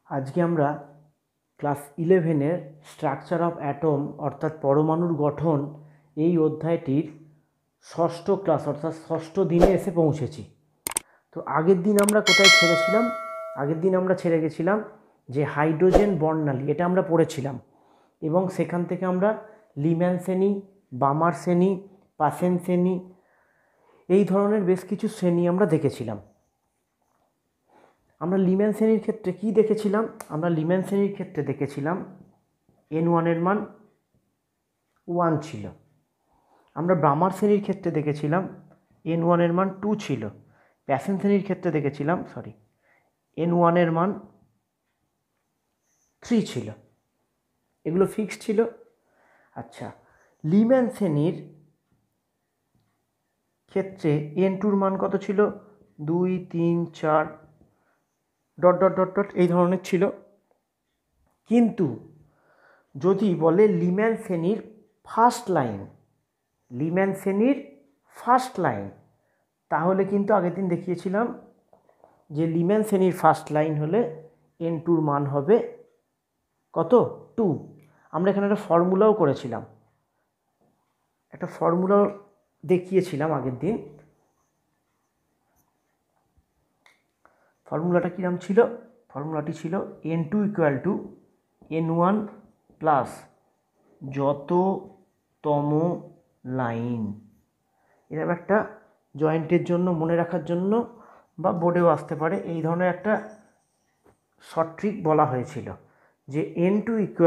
আজকে আমরা class 11-এর structure of atom অর্থাৎ পরমাণুর গঠন এই অধ্যায়টির ষষ্ঠ ক্লাস অর্থাৎ ষষ্ঠ দিনে এসে পৌঁছেছি। তো আগের দিন আমরা কোথায় ছেড়েছিলাম? আগের দিন আমরা ছেড়ে গেছিলাম যে হাইড্রোজেন বর্ণালী, এটা আমরা পড়েছিলাম এবং সেখান থেকে আমরা লিম্যান শ্রেণী, বামার শ্রেণী, পাসেন শ্রেণী এই ধরনের বেশ কিছু শ্রেণী আমরা দেখেছিলাম। আমরা লিম্যান শ্রেণীর ক্ষেত্রে কি দেখেছিলাম? আমরা লিম্যান শ্রেণীর ক্ষেত্রে দেখেছিলাম N1 এর মান 1 ছিল। আমরা বামার শ্রেণীর ক্ষেত্রে দেখেছিলাম N1 এর মান 2 ছিল। প্যাসেন শ্রেণীর ক্ষেত্রে দেখেছিলাম N1 এর মান 3 ছিল। এগুলো ফিক্সড ছিল। আচ্ছা, লিম্যান শ্রেণীর ক্ষেত্রে N2 এর মান কত ছিল? 2, 3, 4 ... এই ধরনের ছিল। কিন্তু যদি বলে লিম্যান শ্রেণীর ফার্স্ট লাইন, তাহলে কিন্তু আগের দিন দেখিয়েছিলাম যে লিম্যান শ্রেণীর ফার্স্ট লাইন হলে N2 এর মান হবে কত? 2। আমরা এখানে একটা ফর্মুলাও করেছিলাম, একটা ফর্মুলাও দেখিয়েছিলাম আগের দিন। ফর্মুলাটা কীরকম ছিল? ফর্মুলাটি ছিল N2 = N1 প্লাস যততম লাইন। এরকম একটা জয়েন্টের জন্য মনে রাখার জন্য বা বোর্ডেও আসতে পারে, এই ধরনের একটা শর্ট ট্রিক বলা হয়েছিল যে N2 =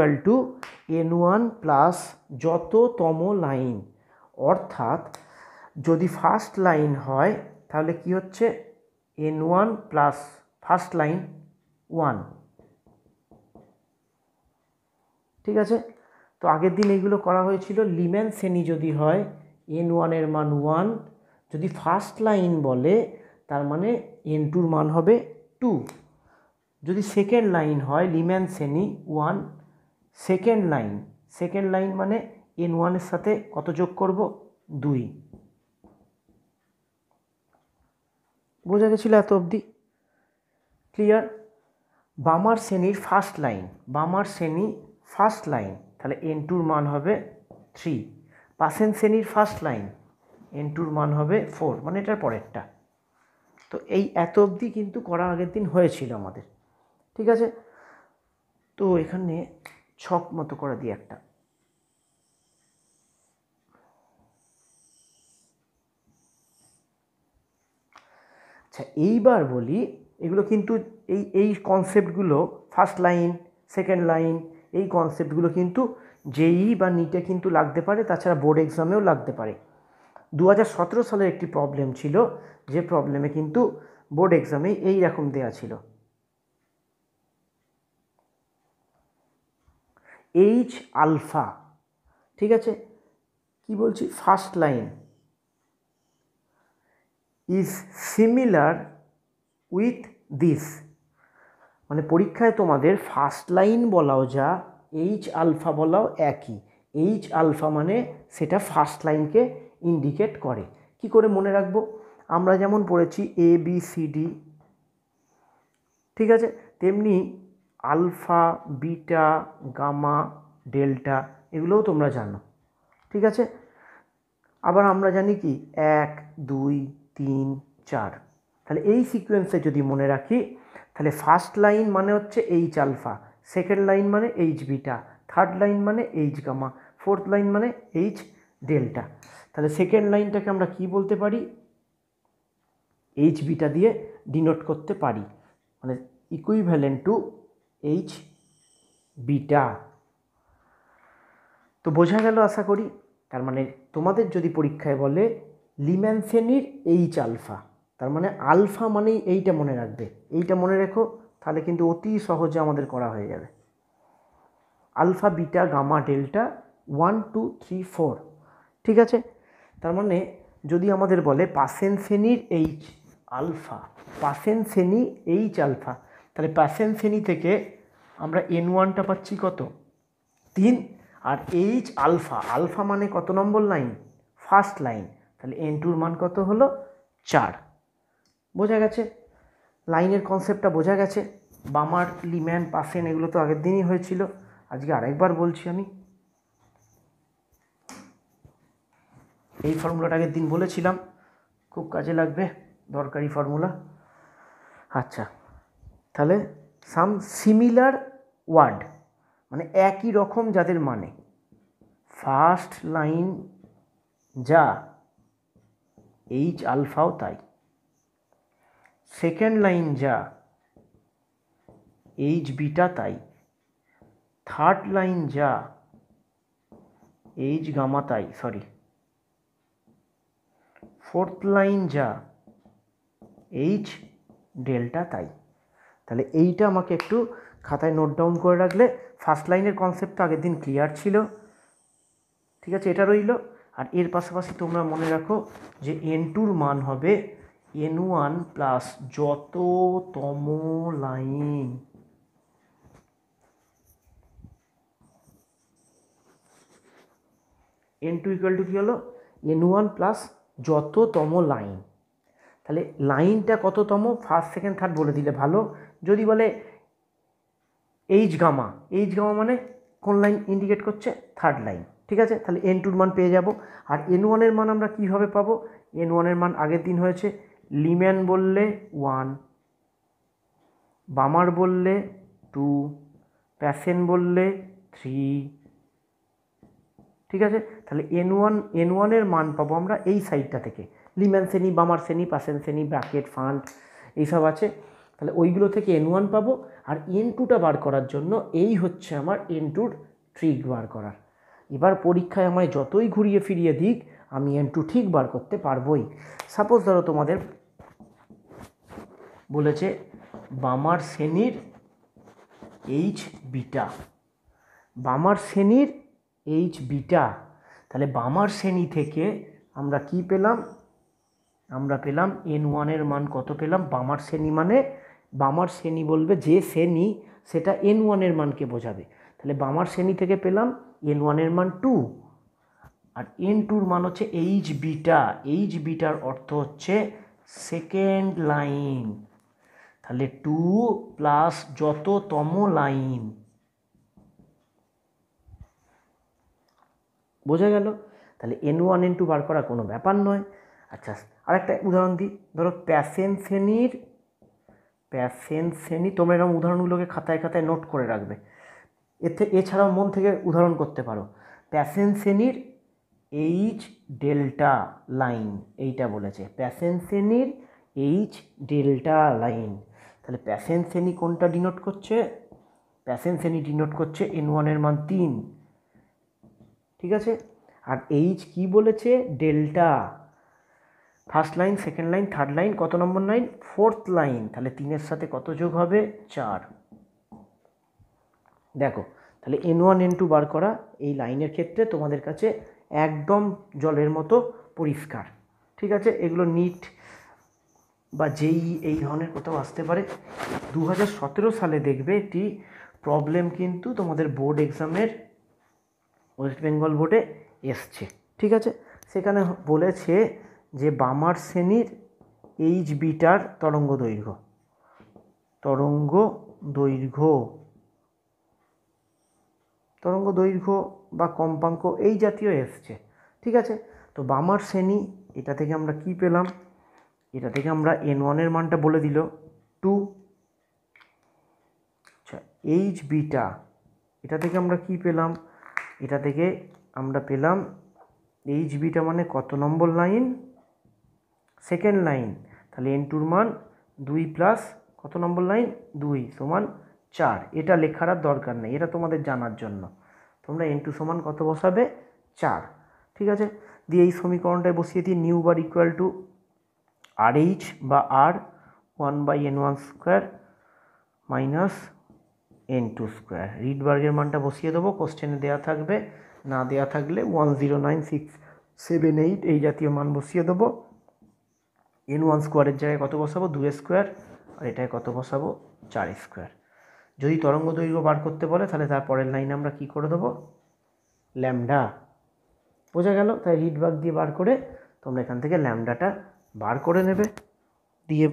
N1 প্লাস যততম লাইন। অর্থাৎ যদি ফার্স্ট লাইন হয় তাহলে কি হচ্ছে? N1 plus first line 1। ঠিক আছে? তো আগের দিন এইগুলো করা হয়েছিল। লিম্যান শ্রেণী যদি হয় N1 এর মান 1, যদি ফার্স্ট লাইন বলে তার মানে N2 এর মান হবে 2। যদি সেকেন্ড লাইন হয় লিম্যান শ্রেণী 1, সেকেন্ড লাইন মানে N1 এর সাথে কত যোগ করব? 2। বোঝা গেছিল এত অবধি? ক্লিয়ার? বামার শ্রেণীর ফার্স্ট লাইন, তাহলে N2 এর মান হবে 3। পাসেন শ্রেণীর ফার্স্ট লাইন N2 এর মান হবে 4, মানে এটার পরেরটা। তো এই এত অবধি কিন্তু করা আগের দিন হয়েছিল আমাদের। ঠিক আছে? তো এখানে ছক মতো করে দিই একটা। আচ্ছা, এইবার বলি, এগুলো কিন্তু এই কনসেপ্টগুলো ফার্স্ট লাইন, সেকেন্ড লাইন, এই কনসেপ্টগুলো কিন্তু জেই বা নিটে কিন্তু লাগতে পারে, তাছাড়া বোর্ড এক্সামেও লাগতে পারে। 2017 সালের একটি প্রবলেম ছিল, যে প্রবলেমে কিন্তু বোর্ড এক্সামে এই রকম দেয়া ছিল। H আলফা, ঠিক আছে? কি বলছি? First line is similar with this. মানে পরীক্ষায় তোমাদের ফার্স্ট লাইন বলাও যা, H আলফা বলাও একই। H আলফা মানে সেটা ফার্স্ট লাইনকে ইন্ডিকেট করে। কি করে মনে রাখবো? আমরা যেমন পড়েছি ABCD, ঠিক আছে? তেমনি আলফা, বিটা, গামা, ডেল্টা এগুলোও তোমরা জানো। ঠিক আছে? আবার আমরা জানি কি 1, 2, 3, 4। তাহলে এই সিকোয়েন্সে যদি মনে রাখি, তাহলে ফার্স্ট লাইন মানে হচ্ছে H আলফা, সেকেন্ড লাইন মানে H বিটা, থার্ড লাইন মানে H গামা, ফোর্থ লাইন মানে H ডেল্টা। তাহলে সেকেন্ড লাইনটাকে আমরা কি বলতে পারি? H বিটা দিয়ে ডিনোট করতে পারি, মানে ইকুইভ্যালেন্ট টু H বিটা। তো বোঝা গেল আশা করি। তার মানে তোমাদের যদি পরীক্ষায় বলে লিম্যান শ্রেণীর H আলফা, তার মানে আলফা মানেই এইটা মনে রাখবে। এইটা মনে রেখো, তাহলে কিন্তু অতি সহজে আমাদের করা হয়ে যাবে। Alpha, beta, gamma, delta 1, 2, 3, 4। ঠিক আছে? তার মানে যদি আমাদের বলে পাসেন শ্রেণীর H আলফা, তাহলে পাসেন শ্রেণী থেকে আমরা N1টা পাচ্ছি কত? 3। আর H আলফা মানে কত নম্বর লাইন? First line. তাহলে N2 এর মান কত হলো? 4। বোঝা গেছে? লাইনের কনসেপ্টটা বোঝা গেছে? বামার, লিম্যান, পাসেন এগুলো তো আগের দিনই হয়েছিল, আজকে আরেকবার বলছি আমি। এই ফর্মুলাটা আগের দিন বলেছিলাম, খুব কাজে লাগবে, দরকারি ফর্মুলা। আচ্ছা, তাহলে সাম সিমিলার ওয়ার্ড মানে একই রকম যাদের মানে, ফার্স্ট লাইন যা এইচ আলফাও তাই, সেকেন্ড লাইন যা এইচ বিটা তাই, থার্ড লাইন যা এইচ গামা তাই, ফোর্থ লাইন যা এইচ ডেল্টা তাই। তাহলে এইটা আমাকে একটু খাতায় নোট ডাউন করে রাখলে, ফার্স্ট লাইনের কনসেপ্টটা আগের দিন ক্লিয়ার ছিল, ঠিক আছে, এটা রইল। আর এর পাশাপাশি তোমরা মনে রাখো যে N2-র মান হবে N1 প্লাস যততম লাইন। N2 ইকুয়াল টু কী হলো? N1 প্লাস যততম লাইন। তাহলে লাইনটা কততম, ফার্স্ট সেকেন্ড থার্ড বলে দিলে ভালো। যদি বলে এইচ গামা, এইচ গামা মানে কোন লাইন ইন্ডিকেট করছে? থার্ড লাইন, ঠিক আছে। তাহলে N2-র মান পেয়ে যাব। আর N1-এর মান আমরা কীভাবে পাবো? N1-এর মান আগের দিন হয়েছে, লিম্যান বললে 1, বামার বললে 2, প্যাসেন বললে 3, ঠিক আছে। তাহলে N1-এর মান পাবো আমরা এই সাইডটা থেকে, লিম্যান শ্রেণী, বামার শ্রেণী, পাসেন শ্রেণী, ব্র্যাকেট, ফান্ড এইসব আছে। তাহলে ওইগুলো থেকে N1 পাবো। আর N2টা বার করার জন্য এই হচ্ছে আমার N2-র ট্রিক বার করার। এবার পরীক্ষায় আমায় যতই ঘুরিয়ে ফিরিয়ে দিক, আমি N2 ঠিক বার করতে পারবোই। সাপোজ ধরো তোমাদের বলেছে বামার শ্রেণীর এইচ বিটা, বামার শ্রেণীর এইচ বিটা। তাহলে বামার শ্রেণী থেকে আমরা কি পেলাম? আমরা পেলাম N1-এর মান কত পেলাম? বামার শ্রেণী মানে বামার শ্রেণী বলবে যে শ্রেণী, সেটা N1-এর মানকে বোঝাবে। তাহলে বামার শ্রেণী থেকে পেলাম N1-এর মান 2, আর N2-র মান হচ্ছে এইচ বিটা। এইচ বিটার অর্থ হচ্ছে সেকেন্ড লাইন। তাহলে 2 প্লাস যততম লাইন, বোঝা গেল? তাহলে N1 N2 বার করা কোনো ব্যাপার নয়। আচ্ছা, আরেকটা উদাহরণ দিই। ধরো প্যাসেন শ্রেণী, তোমরা এরকম উদাহরণগুলোকে খাতায় খাতায় নোট করে রাখবে। এছাড়াও মন থেকে উদাহরণ করতে পারো। প্যাসেন শ্রেণীর এইচ ডেল্টা লাইন, এইটা বলেছে প্যাসেন শ্রেণীর এইচ ডেল্টা লাইন। তাহলে প্যাসেন শ্রেণী কোনটা ডিনোট করছে? প্যাসেন শ্রেণী ডিনোট করছে N1-এর মান 3, ঠিক আছে। আর এইচ কি বলেছে? Delta. First line, second line, third line, কত নম্বর লাইন? Fourth line. তাহলে 3-এর সাথে কত যোগ হবে? 4। দেখো, তাহলে N1 N2 বার করা এই লাইনের ক্ষেত্রে তোমাদের কাছে একদম জলের মতো পরিষ্কার, ঠিক আছে। এগুলো নিট বা যেই এই ধরনের কোথাও আসতে পারে। 2017 সালে দেখবে একটি প্রবলেম কিন্তু তোমাদের বোর্ড এক্সামের, ওয়েস্ট বেঙ্গল বোর্ডে এসছে, ঠিক আছে। সেখানে বলেছে যে বামার শ্রেণীর এইচ বিটার তরঙ্গ দৈর্ঘ্য বা কম্পাঙ্ক এই জাতীয় এসছে, ঠিক আছে। তো বামার শ্রেণী, এটা থেকে আমরা কি পেলাম? এটা থেকে আমরা N1-এর মানটা বলে দিল 2। আচ্ছা, এইচ বিটা, এটা থেকে আমরা কি পেলাম? এটা থেকে আমরা পেলাম এইচ বিটা মানে কত নম্বর লাইন? Second line. তাহলে N2-র মান 2 প্লাস কত নম্বর লাইন? 2 সমান 4। এটা লেখার আর দরকার নেই, এটা তোমাদের জানার জন্য। তোমরা N2 সমান কত বসাবে? 4, ঠিক আছে। দিয়ে এই সমীকরণটায় বসিয়ে দিই nu bar equal to RH বা R 1/N1 square minus N2 square. রিডবার্গের মানটা বসিয়ে দেবো, কোশ্চেনে দেওয়া থাকবে, না দেওয়া থাকলে 109678 এই জাতীয় মান বসিয়ে দেবো। N1 স্কোয়ারের জায়গায় কত বসাবো? 2 স্কোয়ার। আর এটায় কত বসাবো? 4 স্কোয়ার। যদি তরঙ্গ দৈর্ঘ্য বার করতে বলে তাহলে তারপরের লাইনে আমরা কি করে দেবো? ল্যামডা। বোঝা গেল? তাই রিডবার্গ দিয়ে বার করে তোমরা এখান থেকে ল্যামডাটা বার করে নেবে। দিয়ে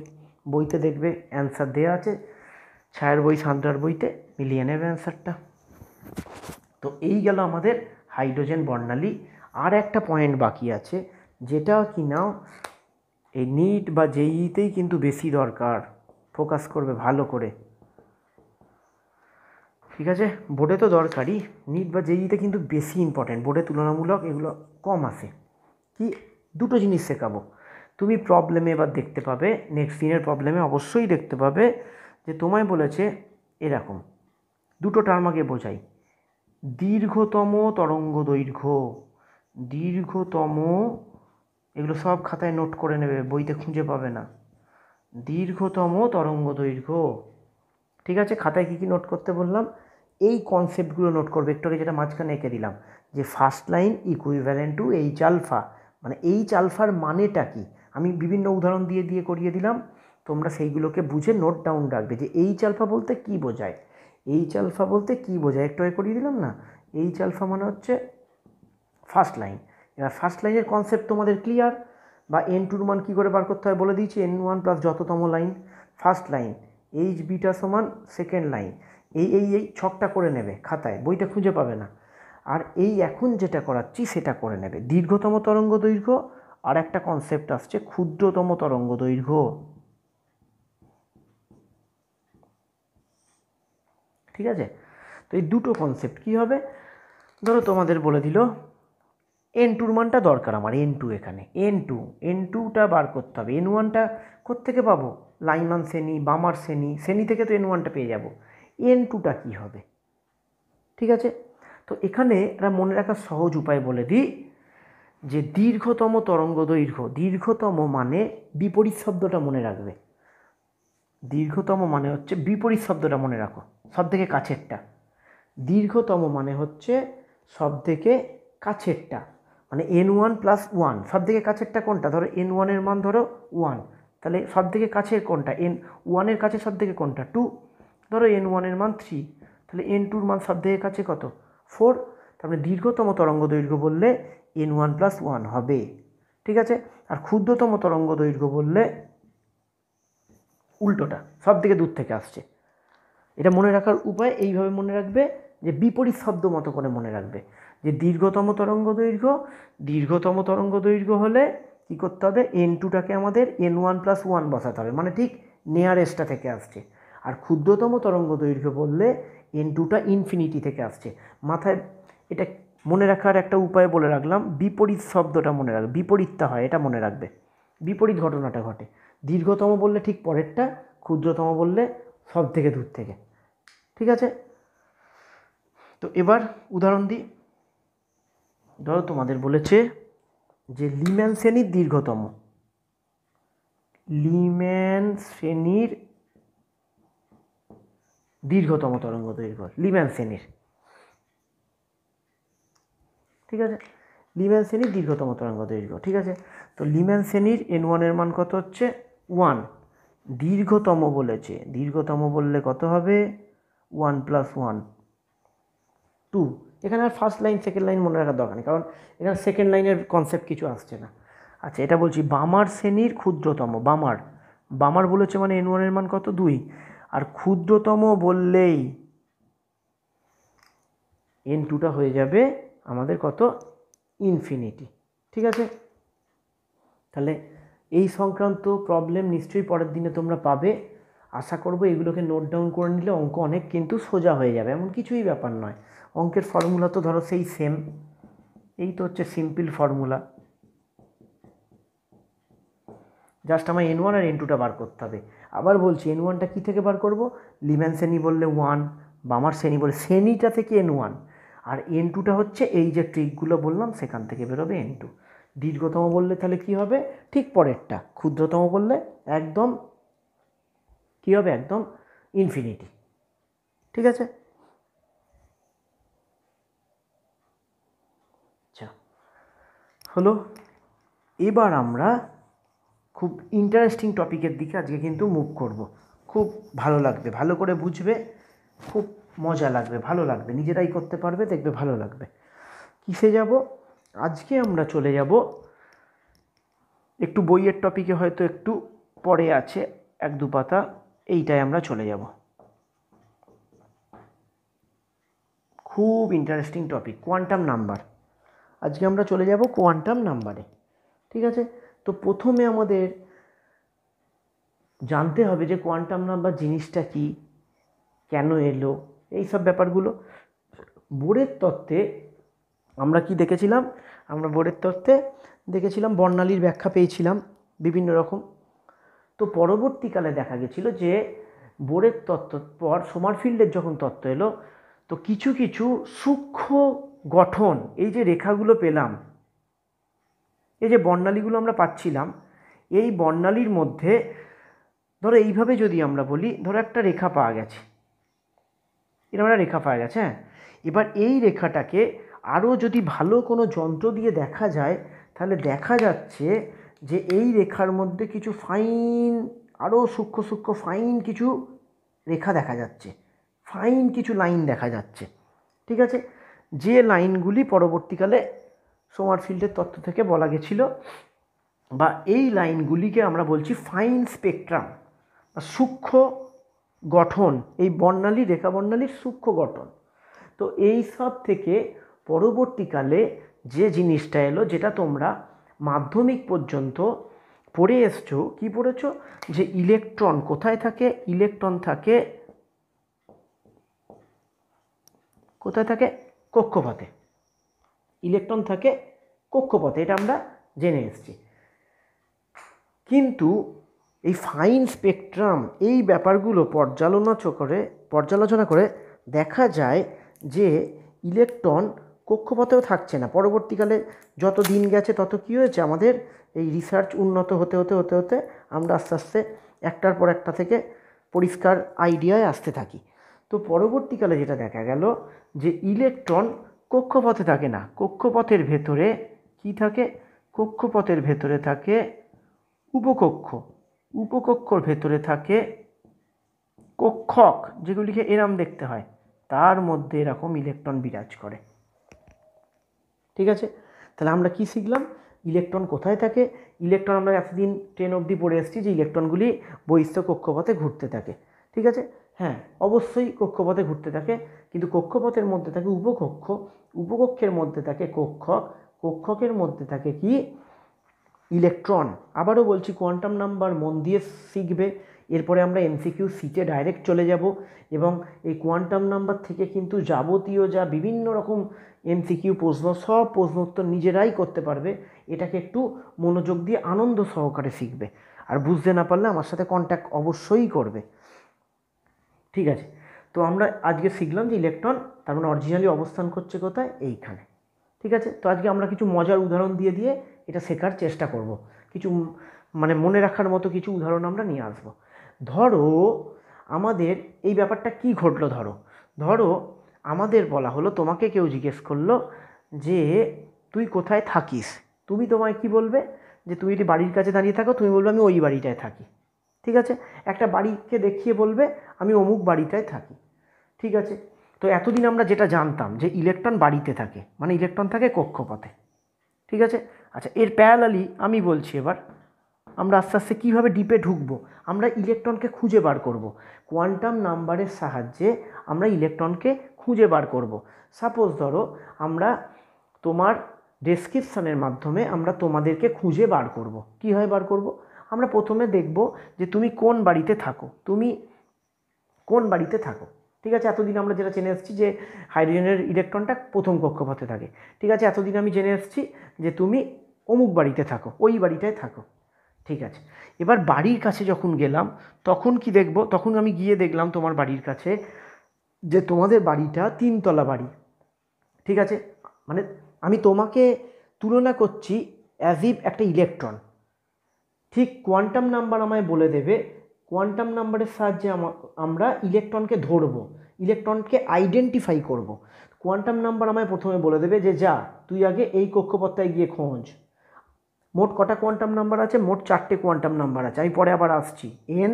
বইতে দেখবে অ্যান্সার দেওয়া আছে, ছায়ার বই সান্দ্রার বইতে মিলিয়ে নেবে অ্যান্সারটা। তো এই গেল আমাদের হাইড্রোজেন বর্ণালী। আর একটা পয়েন্ট বাকি আছে, যেটা কি নাও এই নিট বা জেইইতেই কিন্তু বেশি দরকার, ফোকাস করবে ভালো করে, ঠিক আছে? বোর্ডে তো দরকারই, নিট বা জেইইতে কিন্তু বেশি ইম্পর্টেন্ট, বোর্ডে তুলনামূলক এগুলো কম আসে। কি দুটো জিনিস শেখাবো, তুমি প্রবলেমে এবার দেখতে পাবে, নেক্সট দিনের প্রবলেমে অবশ্যই দেখতে পাবে যে তোমায় বলেছে এরকম দুটো টার্ম আগে বোঝাই, দীর্ঘতম তরঙ্গ দৈর্ঘ্য, দীর্ঘতম, এগুলো সব খাতায় নোট করে নেবে, বইতে খুঁজে পাবে না, দীর্ঘতম তরঙ্গ দৈর্ঘ্য, ঠিক আছে? খাতায় কী কী নোট করতে বললাম, এই কনসেপ্টগুলো নোট করবে। একটু আগে যেটা মাঝখানে এঁকে দিলাম যে first line equivalent to H alpha, মানে এইচ আলফার মানেটা কি, আমি বিভিন্ন উদাহরণ দিয়ে দিয়ে করিয়ে দিলাম, তোমরা সেইগুলোকে বুঝে নোট ডাউন রাখবে যে এইচ আলফা বলতে কী বোঝায়, এইচ আলফা বলতে কী বোঝায়, একটু আগে করিয়ে দিলাম না, এইচ আলফা মানে হচ্ছে ফার্স্ট লাইন। এবার ফার্স্ট লাইনের কনসেপ্ট তোমাদের ক্লিয়ার, বা এন টুর মান কী করে বার করতে হয় বলে দিয়েছি, এন ওয়ান প্লাস যততম line first line, H beta সমান সেকেন্ড লাইন, এই ছকটা করে নেবে খাতায়, বইটা খুঁজে পাবে না। আর এই এখন যেটা করাচ্ছি সেটা করে নেবে, দীর্ঘতম তরঙ্গ দৈর্ঘ্য, আর একটা কনসেপ্ট আসছে ক্ষুদ্রতম তরঙ্গ দৈর্ঘ্য, ঠিক আছে? তো এই দুটো কনসেপ্ট কী হবে, ধরো তোমাদের বলে দিল এন টুর মানটা দরকার আমার, এন টু, এখানে এন টুটা বার করতে হবে, এন ওয়ানটা কোত্থেকে পাবো, লাইমান শ্রেণী, বামার শ্রেণী থেকে তো এন ওয়ানটা পেয়ে যাব, এন টুটা কী হবে, ঠিক আছে? তো এখানে একটা মনে রাখার সহজ উপায় বলে দিই, যে দীর্ঘতম তরঙ্গ দৈর্ঘ্য, দীর্ঘতম মানে বিপরীত শব্দটা মনে রাখবে, দীর্ঘতম মানে হচ্ছে বিপরীত শব্দটা মনে রাখো, সব থেকে কাছেরটা, দীর্ঘতম মানে হচ্ছে সব থেকে কাছেরটা, মানে এন ওয়ান প্লাস ওয়ান, সব থেকে কাছেরটা কোনটা, ধরো এন ওয়ানের মান ধরো ওয়ান, তাহলে সব থেকে কাছের কোনটা, এন ওয়ানের কাছে সব থেকে কোনটা, টু, ধরো এন ওয়ানের মান থ্রি, তাহলে এন টুর মান সব থেকে কাছে কত, ফোর, তারপরে দীর্ঘতম তরঙ্গ দৈর্ঘ্য বললে এন ওয়ান প্লাস ওয়ান হবে, ঠিক আছে? আর ক্ষুদ্রতম তরঙ্গ দৈর্ঘ্য বললে উল্টোটা, সব থেকে দূর থেকে আসছে। এটা মনে রাখার উপায় এইভাবে মনে রাখবে, যে বিপরীত শব্দ মতো করে মনে রাখবে, যে দীর্ঘতম তরঙ্গ দৈর্ঘ্য হলে কী করতে হবে, এন টুটাকে আমাদের এন ওয়ান প্লাস ওয়ান বসাতে হবে, মানে ঠিক নিয়ারেস্টটা থেকে আসছে। আর ক্ষুদ্রতম তরঙ্গ দৈর্ঘ্য বললে এন টুটা ইনফিনিটি থেকে আসছে। মাথায় এটা মনে রাখার একটা উপায় বলে রাখলাম, বিপরীত শব্দটা মনে রাখবে, বিপরীতটা হয় এটা মনে রাখবে, বিপরীত ঘটনাটা ঘটে, দীর্ঘতম বললে ঠিক পরেরটা, ক্ষুদ্রতম বললে সব থেকে দূর থেকে, ঠিক আছে? তো এবার উদাহরণ দিই, ধরো তোমাদের বলেছে যে লিম্যান শ্রেণীর দীর্ঘতম, লিম্যান শ্রেণীর দীর্ঘতম তরঙ্গ দৈর্ঘ্য, লিম্যান শ্রেণীর, ঠিক আছে? লিম্যান শ্রেণীর দীর্ঘতম তরঙ্গ দৈর্ঘ্য, ঠিক আছে? তো লিম্যান শ্রেণীর এন ওয়ানের মান কত হচ্ছে ওয়ান, দীর্ঘতম বলেছে, দীর্ঘতম বললে কত হবে ওয়ান প্লাস ওয়ান, টু, এখানে আর ফার্স্ট লাইন সেকেন্ড লাইন মনে রাখার দরকার নেই, কারণ এখানে সেকেন্ড লাইনের কনসেপ্ট কিছু আসছে না। আচ্ছা, এটা বলছি বামার শ্রেণীর ক্ষুদ্রতম, বামার বলেছে মানে এন ওয়ানের মান কত দুই, আর ক্ষুদ্রতম বললেই এন টুটা হয়ে যাবে আমাদের কত ইনফিনিটি, ঠিক আছে? তাহলে এই সংক্রান্ত প্রবলেম নিশ্চয়ই পরের দিনে তোমরা পাবে, আশা করবো এগুলোকে নোট ডাউন করে নিলে অঙ্ক অনেক কিন্তু সোজা হয়ে যাবে, এমন কিছুই ব্যাপার নয়। অঙ্কের ফর্মুলা তো ধরো সেই সেম, এই তো হচ্ছে সিম্পল ফর্মুলা, জাস্ট আমার এন ওয়ান আর এন টুটা বার করতে হবে। আবার বলছি এন ওয়ানটা কী থেকে বার করব, লিম্যান শ্রেণী বললে ওয়ান, বামার শ্রেণী বলে শ্রেণীটা থেকে এন ওয়ান, আর এন টুটা হচ্ছে এই যে ট্রিকগুলো বললাম সেখান থেকে বেরোবে এন টু। দীর্ঘতম বললে তাহলে কী হবে, ঠিক পরেরটা, ক্ষুদ্রতম বললে একদম কী হবে, একদম ইনফিনিটি, ঠিক আছে? আচ্ছা, হলো, এবার আমরা খুব ইন্টারেস্টিং টপিকের দিকে আজকে কিন্তু মুভ করব, খুব ভালো লাগবে, ভালো করে বুঝবে, খুব মজা লাগবে, ভালো লাগবে, নিজেরাই করতে পারবে, দেখবে ভালো লাগবে। কিসে যাব আজকে, আমরা চলে যাব একটু বইয়ের টপিকে, হয়তো একটু পরে আছে এক দু পাতা, এইটাই আমরা চলে যাব। খুব ইন্টারেস্টিং টপিক, কোয়ান্টাম নাম্বার। আজকে আমরা চলে যাব কোয়ান্টাম নাম্বারে। ঠিক আছে, তো প্রথমে আমাদের জানতে হবে যে কোয়ান্টাম নাম্বার জিনিসটা কি, কেন এলো, এই সব ব্যাপারগুলো। বোরের তত্ত্বে আমরা কি দেখেছিলাম? আমরা বোরের তত্ত্বে দেখেছিলাম বর্ণালীর ব্যাখ্যা পেয়েছিলাম বিভিন্ন রকম। তো পরবর্তীকালে দেখা গেছিল যে বোরের তত্ত্বর পর সোমারফিল্ডের যখন তত্ত্ব এলো, তো কিছু কিছু সূক্ষ্ম গঠন, এই যে রেখাগুলো পেলাম, এই যে বর্ণালীগুলো আমরা পাচ্ছিলাম, এই বর্ণালীর মধ্যে ধরো এইভাবে যদি আমরা বলি, ধরো একটা রেখা পাওয়া গেছে, এরকম একটা রেখা পাওয়া গেছে। হ্যাঁ, এবার এই রেখাটাকে আরও যদি ভালো কোনো যন্ত্র দিয়ে দেখা যায়, তাহলে দেখা যাচ্ছে যে এই রেখার মধ্যে কিছু ফাইন, আরও সূক্ষ্ম সূক্ষ্ম ফাইন কিছু রেখা দেখা যাচ্ছে, ফাইন কিছু লাইন দেখা যাচ্ছে। ঠিক আছে, যে লাইনগুলি পরবর্তীকালে সোমারফিল্ডের তত্ত্ব থেকে বলা গেছিল, বা এই লাইনগুলিকে আমরা বলছি ফাইন স্পেকট্রাম বা সূক্ষ্ম গঠন, এই বর্ণালী, রেখা বর্ণালীর সূক্ষ্ম গঠন। তো এই সব থেকে পরবর্তীকালে যে জিনিসটা এলো, যেটা তোমরা মাধ্যমিক পর্যন্ত পড়ে এসছো, কি পড়েছো? যে ইলেকট্রন কোথায় থাকে? ইলেকট্রন থাকে কোথায় থাকে? কক্ষপথে। ইলেকট্রন থাকে কক্ষপথে, এটা আমরা জেনে এসেছি। কিন্তু এই ফাইন স্পেকট্রাম, এই ব্যাপারগুলো পর্যালোচনা করে দেখা যায় যে ইলেকট্রন কক্ষপথেও থাকছে না। পরবর্তীকালে যত দিন গেছে তত কী হয়েছে, আমাদের এই রিসার্চ উন্নত হতে হতে হতে হতে আমরা আস্তে আস্তে একটার পর একটা থেকে পরিষ্কার আইডিয়ায় আসতে থাকি। তো পরবর্তীকালে যেটা দেখা গেল যে ইলেকট্রন কক্ষপথে থাকে না, কক্ষপথের ভেতরে কি থাকে? কক্ষপথের ভেতরে থাকে উপকক্ষ, উপকক্ষর ভেতরে থাকে কক্ষক, যেগুলিকে এরম দেখতে হয়, তার মধ্যে এরকম ইলেকট্রন বিরাজ করে। ঠিক আছে, তাহলে আমরা কি শিখলাম? ইলেকট্রন কোথায় থাকে? ইলেকট্রন আমরা এতদিন 10 অবধি পড়ে এসেছি যে ইলেকট্রনগুলি বহিস্থ কক্ষপথে ঘুরতে থাকে। ঠিক আছে, হ্যাঁ অবশ্যই কক্ষপথে ঘুরতে থাকে, কিন্তু কক্ষপথের মধ্যে থাকে উপকক্ষ, উপকক্ষের মধ্যে থাকে কক্ষক, কক্ষকের মধ্যে থাকে কি? ইলেকট্রন। আবারও বলছি, কোয়ান্টাম নাম্বার মন দিয়ে শিখবে, এরপরে আমরা এমসিকিউ সিটে ডাইরেক্ট চলে যাব, এবং এই কোয়ান্টাম নাম্বার থেকে কিন্তু যাবতীয় যা বিভিন্ন রকম এমসিকিউ প্রশ্ন, সব প্রশ্ন উত্তর নিজেরাই করতে পারবে। এটাকে একটু মনোযোগ দিয়ে আনন্দ সহকারে শিখবে, আর বুঝতে না পারলে আমার সাথে কন্ট্যাক্ট অবশ্যই করবে। ঠিক আছে, তো আমরা আজকে শিখলাম যে ইলেকট্রন তার মানে অরিজিনালি অবস্থান করছে কোথায়? এইখানে। ঠিক আছে, তো আজকে আমরা কিছু মজার উদাহরণ দিয়ে দিয়ে এটা শেখার চেষ্টা করব, কিছু মানে মনে রাখার মতো কিছু উদাহরণ আমরা নিয়ে আসব। ধরো আমাদের এই ব্যাপারটা কি ঘটলো, ধরো আমাদের বলা হলো, তোমাকে কেউ জিজ্ঞেস করলো যে তুই কোথায় থাকিস, তুমি তোমায় কি বলবে? যে তুমি যদি বাড়ির কাছে দাঁড়িয়ে থাকো, তুমি বলবে আমি ওই বাড়িটায় থাকি। ঠিক আছে, একটা বাড়িকে দেখিয়ে বলবে আমি অমুক বাড়িটায় থাকি। ঠিক আছে, তো এতদিন আমরা যেটা জানতাম যে ইলেকট্রন বাড়িতে থাকে, মানে ইলেকট্রন থাকে কক্ষপথে। ঠিক আছে, আচ্ছা এর প্যারালালি আমি বলছি, এবার আমরা আস্তে আস্তে কীভাবে ডিপে ঢুকবো, আমরা ইলেকট্রনকে খুঁজে বার করব। কোয়ান্টাম নাম্বারের সাহায্যে আমরা ইলেকট্রনকে খুঁজে বার করব। সাপোজ ধরো আমরা তোমার ডেসক্রিপশানের মাধ্যমে আমরা তোমাদেরকে খুঁজে বার করব। কী হয় বার করব? আমরা প্রথমে দেখব যে তুমি কোন বাড়িতে থাকো, তুমি কোন বাড়িতে থাকো। ঠিক আছে, এতদিন আমরা যেটা জেনে এসেছি যে হাইড্রোজেনের ইলেকট্রনটা প্রথম কক্ষপথে থাকে। ঠিক আছে, এতদিন আমি জেনে এসেছি যে তুমি অমুক বাড়িতে থাকো, ওই বাড়িটায় থাকো। ঠিক আছে, এবার বাড়ির কাছে যখন গেলাম, তখন কি দেখব? তখন আমি গিয়ে দেখলাম তোমার বাড়ির কাছে যে তোমাদের বাড়িটা 3তলা বাড়ি। ঠিক আছে, মানে আমি তোমাকে তুলনা করছি অ্যাজ ইফ একটা ইলেকট্রন। ঠিক কোয়ান্টাম নাম্বার আমায় বলে দেবে, কোয়ান্টাম নাম্বারের সাহায্যে আমরা ইলেকট্রনকে ধরব, ইলেকট্রনকে আইডেন্টিফাই করব। কোয়ান্টাম নাম্বার আমায় প্রথমে বলে দেবে যে যা তুই আগে এই কক্ষপথটায় গিয়ে খোঁজ। মোট কটা কোয়ান্টাম নাম্বার আছে? মোট 4টে কোয়ান্টাম নাম্বার আছে, আমি পরে আবার আসছি, এন,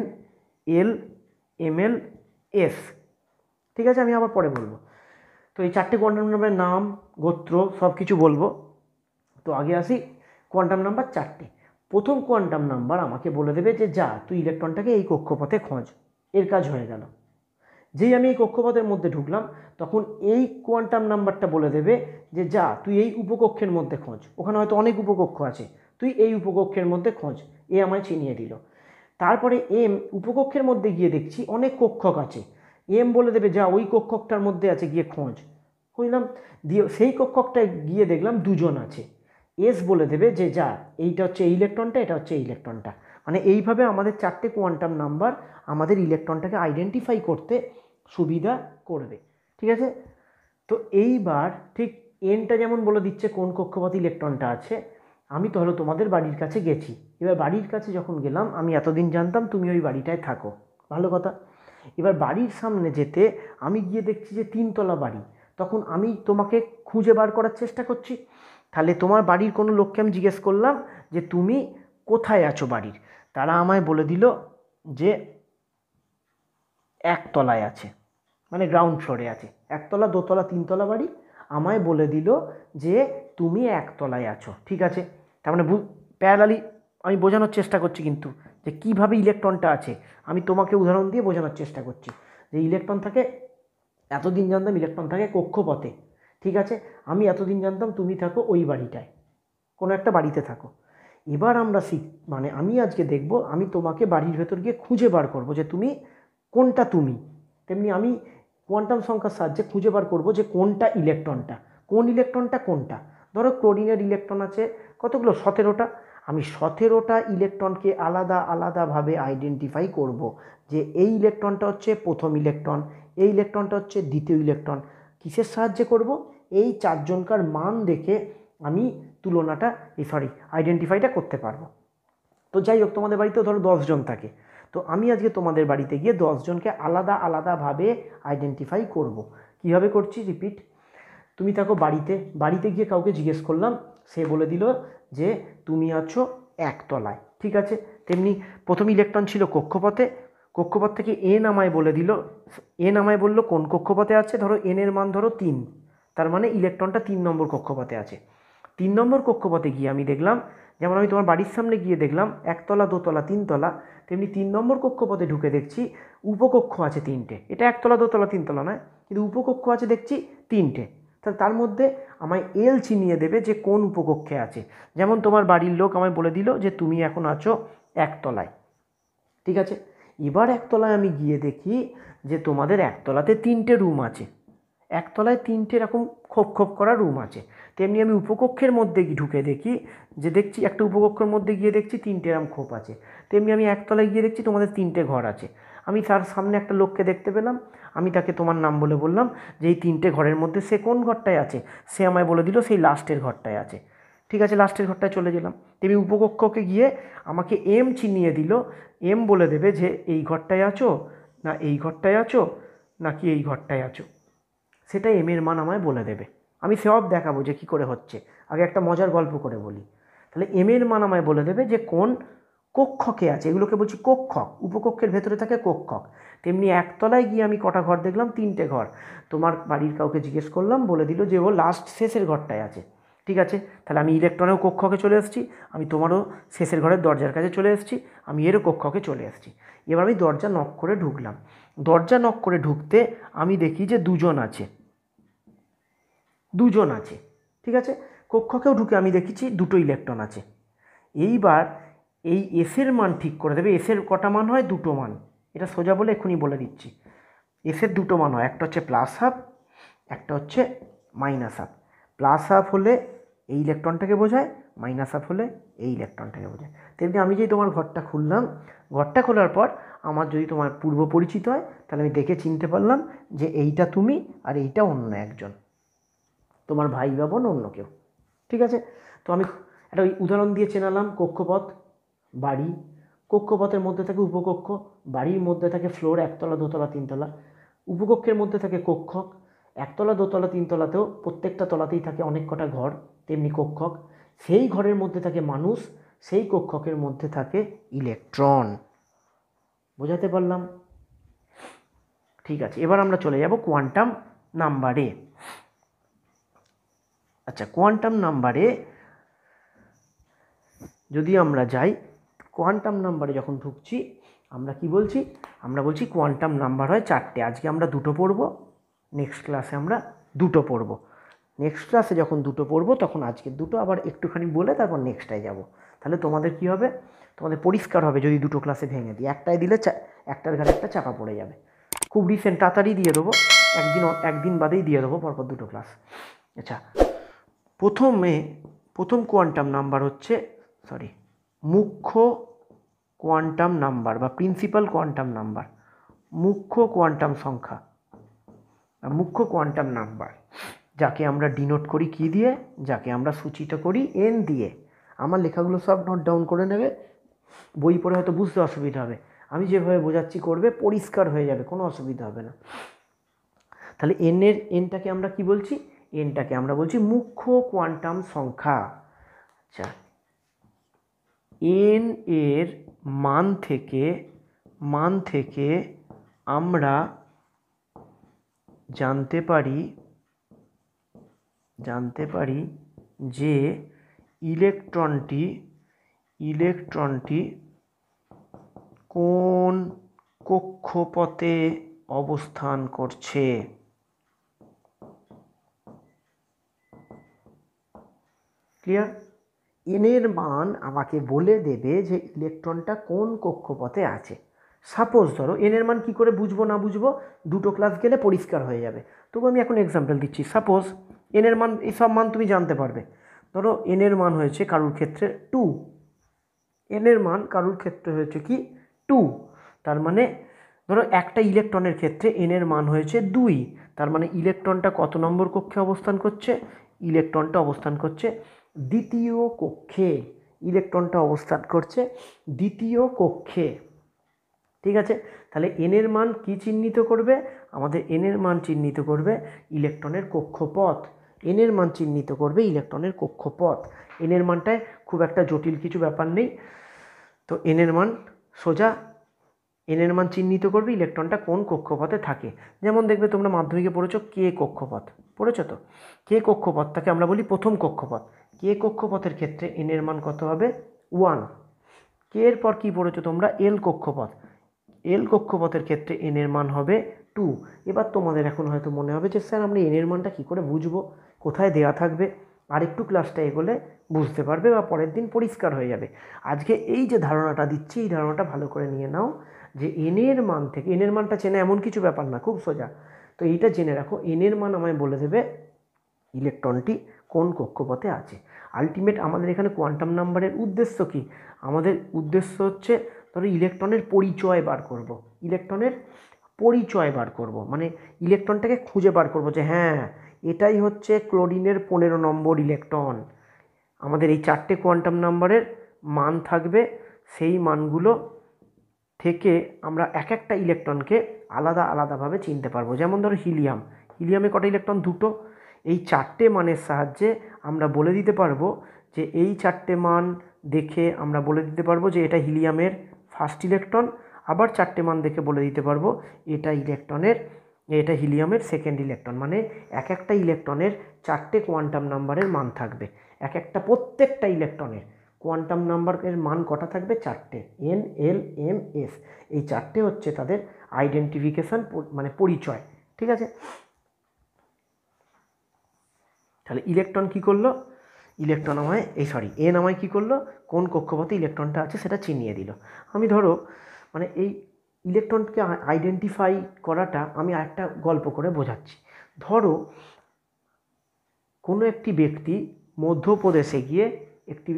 এল, এমএল, এস। ঠিক আছে, আমি আবার পরে বলবো। তো এই 4টে কোয়ান্টাম নাম্বারের নাম, গোত্র সব কিছু বলবো। তো আগে আসি, কোয়ান্টাম নাম্বার 4টে। প্রথম কোয়ান্টাম নাম্বার আমাকে বলে দেবে যে যা তুই ইলেকট্রনটাকে এই কক্ষপথে খোঁজ, এর কাজ হয়ে গেল। যেই আমি এই কক্ষপথের মধ্যে ঢুকলাম তখন এই কোয়ান্টাম নাম্বারটা বলে দেবে যে যা তুই এই উপকক্ষের মধ্যে খোঁজ, ওখানে হয়তো অনেক উপকক্ষ আছে, তুই এই উপকক্ষের মধ্যে খোঁজ, এ আমায় চিনিয়ে দিল। তারপরে এম উপকক্ষের মধ্যে গিয়ে দেখছি অনেক কক্ষক আছে, এম বলে দেবে যা ওই কক্ষকটার মধ্যে আছে গিয়ে খোঁজ, বুঝলাম। দিয়ে সেই কক্ষকটায় গিয়ে দেখলাম দুজন আছে, এস বলে দেবে যে যা এইটা হচ্ছে এই ইলেকট্রনটা, এটা হচ্ছে এই ইলেকট্রনটা। মানে এইভাবে আমাদের 4টে কোয়ান্টাম নাম্বার আমাদের ইলেকট্রনটাকে আইডেন্টিফাই করতে সুবিধা করবে, ঠিক আছে। তো এইবার ঠিক এনটা যেমন বলে দিচ্ছে কোন কক্ষপথে ইলেকট্রনটা আছে, আমি তো হলো তোমাদের বাড়ির কাছে গেছি, এবার বাড়ির কাছে যখন গেলাম আমি এতদিন জানতাম তুমি ওই বাড়িটায় থাকো, ভালো কথা। এবার বাড়ির সামনে যেতে আমি গিয়ে দেখছি যে 3তলা বাড়ি, তখন আমি তোমাকে খুঁজে বার করার চেষ্টা করছি। তাহলে তোমার বাড়ির কোনো লোককে আমি জিজ্ঞেস করলাম যে তুমি কোথায় আছো বাড়ির, তারা আমায় বলে দিল যে 1তলায় আছে, মানে গ্রাউন্ড ফ্লোরে আছে। 1তলা 2তলা 3তলা বাড়ি, আমায় বলে দিল যে তুমি 1তলায় আছো, ঠিক আছে। তার মানে প্যারালালি আমি বোঝানোর চেষ্টা করছি কিন্তু যে কীভাবে ইলেকট্রনটা আছে, আমি তোমাকে উদাহরণ দিয়ে বোঝানোর চেষ্টা করছি যে ইলেকট্রন থাকে, এতদিন জানতাম ইলেকট্রন থাকে কক্ষপথে, ঠিক আছে। আমি এতদিন জানতাম তুমি থাকো ওই বাড়িটায়, কোনো একটা বাড়িতে থাকো। এবার আমরা মানে আমি আজকে দেখব, আমি তোমাকে বাড়ির ভেতর গিয়ে খুঁজে বার করব যে তুমি কোনটা তুমি, তেমনি আমি কোয়ান্টাম সংখ্যার সাহায্যে খুঁজে বার করব যে কোনটা ইলেকট্রনটা, কোন ইলেকট্রনটা কোনটা। ধরো ক্লোরিনের ইলেকট্রন আছে কতগুলো, 17টা, আমি 17টা ইলেকট্রনকে আলাদা আলাদাভাবে আইডেন্টিফাই করব যে এই ইলেকট্রনটা হচ্ছে প্রথম ইলেকট্রন, এই ইলেকট্রনটা হচ্ছে দ্বিতীয় ইলেকট্রন। কিসের সাহায্যে করব, এই 4জনকার মান দেখে আমি তুলনাটা আইডেন্টিফাইটা করতে পারবো। তো যাই হোক, তোমাদের বাড়িতেও ধরো 10 জন থাকে, তো আমি আজকে তোমাদের বাড়িতে গিয়ে 10 জনকে আলাদা আলাদাভাবে আইডেন্টিফাই করব। কীভাবে করছি, রিপিট। তুমি থাকো বাড়িতে, বাড়িতে গিয়ে কাউকে জিজ্ঞেস করলাম, সে বলে দিল যে তুমি আছো 1তলায়, ঠিক আছে। তেমনি প্রথম ইলেকট্রন ছিল কক্ষপথে, কক্ষপথ থেকে এন আমায় বলে দিল, এন আমায় বললো কোন কক্ষপথে আছে, ধরো এনের মান ধরো 3, তার মানে ইলেকট্রনটা 3 নম্বর কক্ষপথে আছে। 3 নম্বর কক্ষপথে গিয়ে আমি দেখলাম, যেমন আমি তোমার বাড়ির সামনে গিয়ে দেখলাম 1তলা 2তলা 3তলা, তেমনি 3 নম্বর কক্ষপথে ঢুকে দেখছি উপকক্ষ আছে 3টে। এটা 1তলা 2তলা 3তলা নয়, কিন্তু উপকক্ষ আছে দেখছি 3টে। তাহলে তার মধ্যে আমায় এল চিনিয়ে দেবে যে কোন উপকক্ষে আছে। যেমন তোমার বাড়ির লোক আমায় বলে দিল যে তুমি এখন আছো 1তলায়, ঠিক আছে। এবার 1তলায় আমি গিয়ে দেখি যে তোমাদের 1তলাতে 3টে রুম আছে, 1তলায় 3টে এরকম খোপ খোপ করা রুম আছে। তেমনি আমি উপকক্ষের মধ্যে ঢুকে দেখি যে দেখছি একটা উপকক্ষের মধ্যে গিয়ে দেখছি 3টে এরকম খোপ আছে। তেমনি আমি 1তলায় গিয়ে দেখছি তোমাদের 3টে ঘর আছে। আমি তার সামনে একটা লোককে দেখতে পেলাম, আমি তাকে তোমার নাম বলে বললাম যে এই 3টে ঘরের মধ্যে সে কোন ঘরটায় আছে, সে আমায় বলে দিল সেই লাস্টের ঘরটায় আছে, ঠিক আছে। লাস্টের ঘরটায় চলে গেলাম, তেমনি উপকক্ষকে গিয়ে আমাকে এম চিনিয়ে দিল, এম বলে দেবে যে এই ঘরটায় আছো, না এই ঘরটায় আছো, নাকি এই ঘরটায় আছো, সেটা এম এর মান আমায় বলে দেবে। আমি সব দেখাবো যে কী করে হচ্ছে, আগে একটা মজার গল্প করে বলি। তাহলে এম এর মান আমায় বলে দেবে যে কোন কক্ষকে আছে, এগুলোকে বলছি কক্ষক, উপকক্ষের ভেতরে থাকে কক্ষক। তেমনি 1তলায় গিয়ে আমি কটা ঘর দেখলাম, 3টে ঘর। তোমার বাড়ির কাউকে জিজ্ঞেস করলাম, বলে দিল যে ও লাস্ট শেষের ঘরটায় আছে, ঠিক আছে। তাহলে আমি ইলেকট্রনেও কক্ষকে চলে এসেছি, আমি তোমারও শেষের ঘরের দরজার কাছে চলে এসেছি, আমি এরও কক্ষকে চলে এসেছি। এবার আমি দরজা নক করে ঢুকলাম, দরজা নক করে ঢুকতে আমি দেখি যে দুজন আছে, ঠিক আছে। কক্ষকেও ঢুকে আমি দেখেছি 2টো ইলেকট্রন আছে। এইবার এই এসের মান ঠিক করে দেবে, এসের কটা মান হয়, 2টো মান, এটা সোজা বলে এক্ষুনি বলে দিচ্ছি। এসের 2টো মান হয়, একটা হচ্ছে প্লাস হাফ, একটা হচ্ছে মাইনাস হাফ। প্লাস হাফ হলে এই ইলেকট্রনটাকে বোঝায়, মাইনাস হাফ হলে এই ইলেকট্রনটাকে বোঝায়। তেমনি আমি যদি তোমার ঘরটা খুললাম, ঘরটা খোলার পর আমার যদি তোমার পূর্ব পরিচিত হয়, তাহলে আমি দেখে চিনতে পারলাম যে এইটা তুমি আর এইটা অন্য একজন, তোমার ভাই বা বোন, অন্য কেউ, ঠিক আছে। তো আমি একটা উদাহরণ দিয়ে চেনালাম, কক্ষপথ, বাড়ি, কক্ষপথের মধ্যে থাকে উপকক্ষ, বাড়ির মধ্যে থাকে ফ্লোর 1তলা 2তলা 3তলা, উপকক্ষের মধ্যে থাকে কক্ষক, 1তলা 2তলা 3তলাতেও প্রত্যেকটা তলাতেই থাকে অনেক কটা ঘর, তেমনি কক্ষক, সেই ঘরের মধ্যে থাকে মানুষ, সেই কক্ষকের মধ্যে থাকে ইলেকট্রন। বোঝাতে পারলাম? ঠিক আছে, এবার আমরা চলে যাব কোয়ান্টাম নাম্বারে। আচ্ছা, কোয়ান্টাম নাম্বারে যদি আমরা যাই, কোয়ান্টাম নাম্বারে যখন ঢুকছি আমরা কি বলছি, আমরা বলছি কোয়ান্টাম নাম্বার হয় 4টে। আজকে আমরা 2টো পড়ব, নেক্সট ক্লাসে আমরা 2টো পড়ব। নেক্সট ক্লাসে যখন 2টো পড়ব তখন আজকে 2টো আবার একটুখানি বলে তারপর নেক্সটায় যাব। তাহলে তোমাদের কি হবে, তোমাদের পরিষ্কার হবে যদি 2টো ক্লাসে ভেঙে দিই। একটায় দিলে একটার ঘাড়ে একটা চাপা পড়ে যাবে। খুব রিসেন্ট তাড়াতাড়ি দিয়ে দেবো, একদিন বাদেই দিয়ে দেবো পরপর 2টো ক্লাস। আচ্ছা, প্রথম কোয়ান্টাম নাম্বার হচ্ছে মুখ্য কোয়ান্টাম নাম্বার বা প্রিন্সিপাল কোয়ান্টাম নাম্বার, মুখ্য কোয়ান্টাম সংখ্যা, মুখ্য কোয়ান্টাম নাম্বার, যাকে আমরা ডিনোট করি কি দিয়ে, যাকে আমরা সূচিত করি n দিয়ে। আমার লেখাগুলো সব নোট ডাউন করে নেবে, বই পড়ে হয়তো বুঝতে অসুবিধা হবে, আমি যেভাবে বোঝাচ্ছি করবে, পরিষ্কার হয়ে যাবে, কোনো অসুবিধা হবে না। তাহলে এনটাকে আমরা কি বলছি, এনটাকে আমরা বলছি মুখ্য কোয়ান্টাম সংখ্যা। আচ্ছা, এন এর মান থেকে আমরা জানতে পারি যে ইলেকট্রনটি কোন কক্ষপথে অবস্থান করছে। ক্লিয়ার? এনের মান আমাকে বলে দেবে যে ইলেকট্রনটা কোন কক্ষপথে আছে। সাপোজ ধরো এনের মান কি করে বুঝবো না বুঝবো 2টো ক্লাস গেলে পরিষ্কার হয়ে যাবে, তবু আমি এখন এক্সাম্পল দিচ্ছি। সাপোজ এনের মান, এইসব মান তুমি জানতে পারবে। ধরো এনের মান হয়েছে কারুর ক্ষেত্রে 2, এনের মান কারুর ক্ষেত্রে হয়েছে কি 2, তার মানে ধরো একটা ইলেকট্রনের ক্ষেত্রে এনের মান হয়েছে 2, তার মানে ইলেকট্রনটা কত নম্বর কক্ষে অবস্থান করছে, ইলেকট্রনটা অবস্থান করছে দ্বিতীয় কক্ষে, ইলেকট্রনটা অবস্থান করছে দ্বিতীয় কক্ষে। ঠিক আছে, তাহলে এনের মান কি চিহ্নিত করবে, আমাদের এনের মান চিহ্নিত করবে ইলেকট্রনের কক্ষপথ, এনের মান চিহ্নিত করবে ইলেকট্রনের কক্ষপথ। এনের মানটায় খুব একটা জটিল কিছু ব্যাপার নেই, তো এনের মান সোজা এনের মান চিহ্নিত করবে ইলেকট্রনটা কোন কক্ষপথে থাকে। যেমন দেখবে তোমরা মাধ্যমিকে পড়েছো কে কক্ষপথ, পড়েছো তো? কে কক্ষপথটাকে আমরা বলি প্রথম কক্ষপথ। কে কক্ষপথের ক্ষেত্রে এনের মান কত হবে 1। কে এর পর কি পড়েছো তোমরা এল কক্ষপথ, এল কক্ষপথের ক্ষেত্রে এনের মান হবে 2। এবার তোমাদের এখন হয়তো মনে হবে যে স্যার আমরা এনের মানটা কী করে বুঝবো, কোথায় দেয়া থাকবে? আরেকটু ক্লাসটা এগোলে বুঝতে পারবে বা পরের দিন পরিষ্কার হয়ে যাবে। আজকে এই যে ধারণাটা দিচ্ছি এই ধারণাটা ভালো করে নিয়ে নাও যে এনের মান থেকে, এনের মানটা চেনা এমন কিছু ব্যাপার না, খুব সোজা। তো এইটা জেনে রাখো, এনের মান আমায় বলে দেবে ইলেকট্রনটি কোন কক্ষপথে আছে। আলটিমেট আমাদের এখানে কোয়ান্টাম নাম্বারের উদ্দেশ্য কি, আমাদের উদ্দেশ্য হচ্ছে ধরো ইলেকট্রনের পরিচয় বার করব, ইলেকট্রনের পরিচয় বার করব, মানে ইলেকট্রনটাকে খুঁজে বার করব যে হ্যাঁ এটাই হচ্ছে ক্লোরিনের 15 নম্বর ইলেকট্রন। আমাদের এই 4টে কোয়ান্টাম নাম্বারের মান থাকবে, সেই মানগুলো থেকে আমরা এক একটা ইলেকট্রনকে আলাদা আলাদাভাবে চিনতে পারবো। যেমন ধরো হিলিয়াম, হিলিয়ামে কটা ইলেকট্রন 2টো, এই 4টে মানের সাহায্যে আমরা বলে দিতে পারবো যে এই 4টে মান দেখে আমরা বলে দিতে পারবো যে এটা হিলিয়ামের ফার্স্ট ইলেকট্রন, আবার 4টে মান দেখে বলে দিতে পারবো এটা হিলিয়ামের সেকেন্ড ইলেকট্রন। মানে এক একটা ইলেকট্রনের 4টে কোয়ান্টাম নাম্বারের মান থাকবে, প্রত্যেকটা ইলেকট্রনের কোয়ান্টাম নাম্বারের মান কটা থাকবে 4টে, এন এল এম এস, এই 4টে হচ্ছে তাদের আইডেন্টিফিকেশান মানে পরিচয়। ঠিক আছে, তাহলে ইলেকট্রন কি করলো, ইলেকট্রন আমায় এন আমায় কি করলো, কোন কক্ষপথে ইলেকট্রনটা আছে সেটা চিনিয়ে দিল। আমি ধরো মানে এই ইলেকট্রনকে আইডেন্টিফাই করাটা আমি আরেকটা গল্প করে বোঝাচ্ছি। ধরো কোনো একটি ব্যক্তি মধ্যপ্রদেশে গিয়ে একটি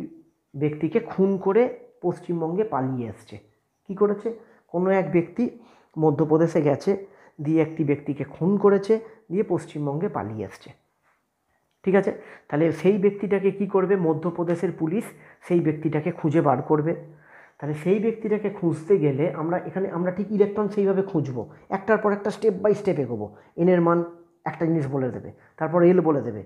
ব্যক্তিকে খুন করে পশ্চিমবঙ্গে পালিয়ে এসছে। কি করেছে, কোনো এক ব্যক্তি মধ্যপ্রদেশে গেছে, দিয়ে একটি ব্যক্তিকে খুন করেছে, দিয়ে পশ্চিমবঙ্গে পালিয়ে এসছে। ঠিক আছে, তাহলে সেই ব্যক্তিটাকে কি করবে, মধ্যপ্রদেশের পুলিশ সেই ব্যক্তিটাকে খুঁজে বার করবে। তাহলে সেই ব্যক্তিটাকে খুঁজতে গেলে আমরা ঠিক ইলেকট্রন সেইভাবে খুঁজবো, একটার পর একটা স্টেপ বাই স্টেপ এগোবো। এনের মান একটা জিনিস বলে দেবে, তারপর এল বলে দেবে,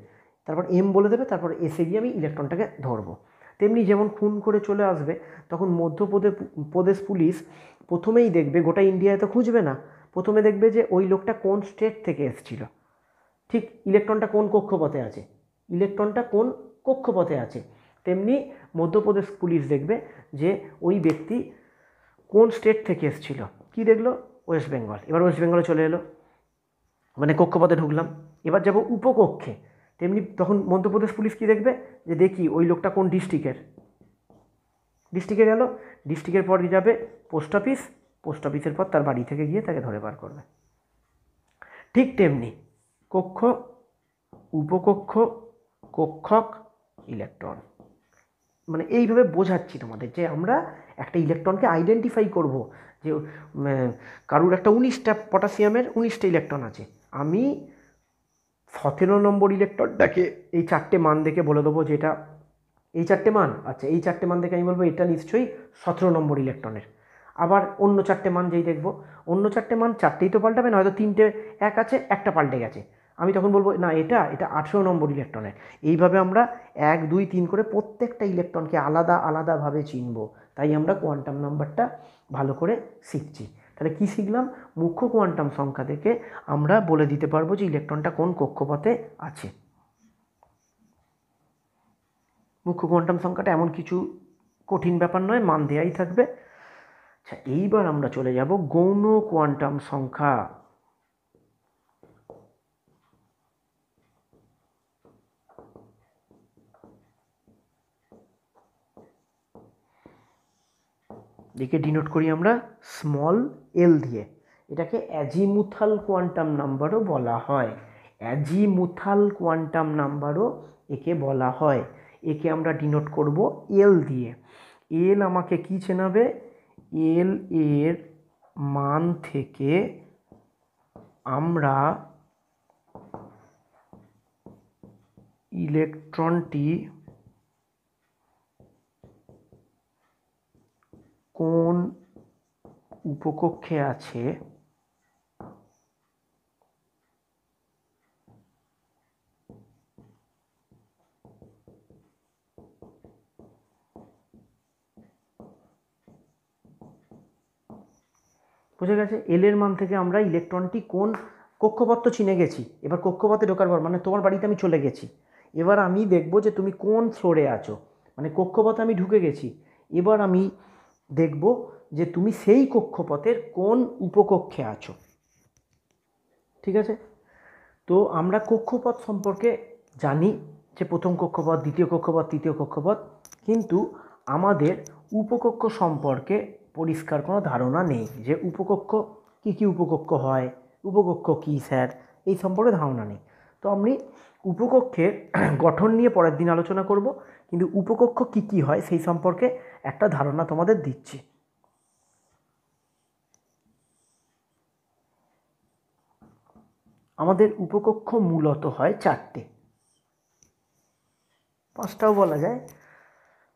তারপর এম বলে দেবে, তারপর এসে গিয়ে আমি ইলেকট্রনটাকে ধরবো। তেমনি যেমন খুন করে চলে আসবে তখন মধ্যপ্রদেশ পুলিশ প্রথমেই দেখবে, গোটা ইন্ডিয়ায় তো খুঁজবে না, প্রথমে দেখবে যে ওই লোকটা কোন স্টেট থেকে এসেছিল, ঠিক ইলেকট্রনটা কোন কক্ষপথে আছে, ইলেকট্রনটা কোন কক্ষপথে আছে। তেমনি মধ্যপ্রদেশ পুলিশ দেখবে যে ওই ব্যক্তি কোন স্টেট থেকে এসেছিল, কি দেখলো, ওয়েস্ট বেঙ্গল, এবার ওয়েস্ট বেঙ্গলে চলে এলো, মানে কক্ষপথে ঢুকলাম, এবার যাব উপকক্ষে, তেমনি তখন মধ্যপ্রদেশ পুলিশ কি দেখবে, যে দেখি ওই লোকটা কোন ডিস্ট্রিক্টে গেল, ডিস্ট্রিক্টের পর যাবে পোস্ট অফিস, পোস্ট অফিসের পর তার বাড়ি থেকে গিয়ে তাকে ধরে বার করবে। ঠিক তেমনি কক্ষ, উপকক্ষ, কক্ষক, ইলেকট্রন, মানে এইভাবে বোঝাচ্ছি তোমাদের যে আমরা একটা ইলেকট্রনকে আইডেন্টিফাই করব, যে কারুর একটা 19টা পটাশিয়ামের 19টা ইলেকট্রন আছে, আমি 17 নম্বর ইলেকট্রনটাকে এই 4টে মান দেখে বলে দেবো যে এটা এই 4টে মান, আচ্ছা এই 4টে মান দেখে আমি বলবো এটা নিশ্চয়ই 17 নম্বর ইলেকট্রনের। আবার অন্য 4টে মান যেই দেখবো, অন্য 4টে মান 4টেই তো পাল্টাবে না, হয়তো 3টে এক আছে, একটা পাল্টে গেছে, আমি তখন বলবো না এটা 18 নম্বর ইলেকট্রনের। এইভাবে আমরা 1 2 3 করে প্রত্যেকটা ইলেকট্রনকে আলাদা আলাদাভাবে চিনব, তাই আমরা কোয়ান্টাম নাম্বারটা ভালো করে শিখছি। তাহলে কি শিখলাম, মুখ্য কোয়ান্টাম সংখ্যা থেকে আমরা বলে দিতে পারবো যে ইলেকট্রনটা কোন কক্ষপথে আছে। মুখ্য কোয়ান্টাম সংখ্যাটা এমন কিছু কঠিন ব্যাপার নয়, মান দেয়াই থাকবে। আচ্ছা, এইবার আমরা চলে যাব গৌণ কোয়ান্টাম সংখ্যা। একে ডিনোট করি আমরা স্মল এল দিয়ে, এটাকে অ্যাজিমুথাল কোয়ান্টাম নাম্বারও বলা হয়, অ্যাজিমুথাল কোয়ান্টাম নাম্বারও একে বলা হয়। একে আমরা ডিনোট করব এল দিয়ে। এল আমাকে কি চেনাবে, এল এর মান থেকে আমরা ইলেকট্রনটি কোন উপকক্ষে আছে বুঝে গেছে। এল এর মান থেকে আমরা ইলেকট্রনটি কোন কক্ষপথ চিনে গেছি, এবার কক্ষপথে ঢোকার পর মানে তোমার বাড়িতে আমি চলে গেছি, এবার আমি দেখব যে তুমি কোন ফ্লোরে আছো, মানে কক্ষপথে আমি ঢুকে গেছি, এবার আমি দেখব যে তুমি সেই কক্ষপথের কোন উপকক্ষে আছো। ঠিক আছে, তো আমরা কক্ষপথ সম্পর্কে জানি যে প্রথম কক্ষপথ, দ্বিতীয় কক্ষপথ, তৃতীয় কক্ষপথ, কিন্তু আমাদের উপকক্ষ সম্পর্কে পরিষ্কার কোনো ধারণা নেই, যে উপকক্ষ কী কী উপকক্ষ হয়, উপকক্ষ কী স্যার, এই সম্পর্কে ধারণা নেই। তো আমি উপকক্ষের গঠন নিয়ে পরের দিন আলোচনা করব, কিন্তু উপকক্ষ কী কী হয় সেই সম্পর্কে একটা ধারণা তোমাদের দিচ্ছি। আমাদের উপকক্ষ মূলত হয় 4টে, 5টাও বলা যায়,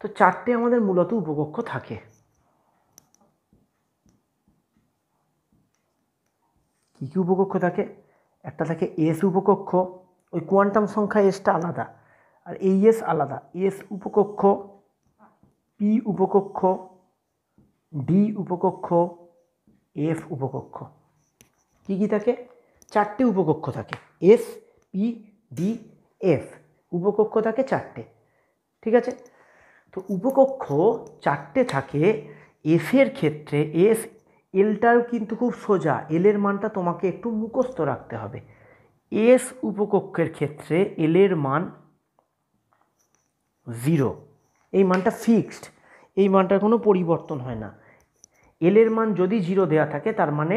তো 4টে আমাদের মূলত উপকক্ষ থাকে। কী কী উপকক্ষ থাকে, একটা থাকে এস উপকক্ষ, ওই কোয়ান্টাম সংখ্যা এসটা আলাদা আর এই এস আলাদা, এস উপকক্ষ, পি উপকক্ষ, ডি উপকক্ষ, এফ উপকক্ষ। কী কী থাকে, 4টে উপকক্ষ থাকে, এস পি ডি এফ, উপকক্ষ থাকে 4টে। ঠিক আছে, তো উপকক্ষ 4টে থাকে। এফের ক্ষেত্রে এস এলটাও কিন্তু খুব সোজা, এলের মানটা তোমাকে একটু মুখস্থ রাখতে হবে। এস উপকক্ষের ক্ষেত্রে এলের মান 0, এই মানটা ফিক্সড, এই মানটার কোনো পরিবর্তন হয় না। এলের মান যদি 0 দেওয়া থাকে তার মানে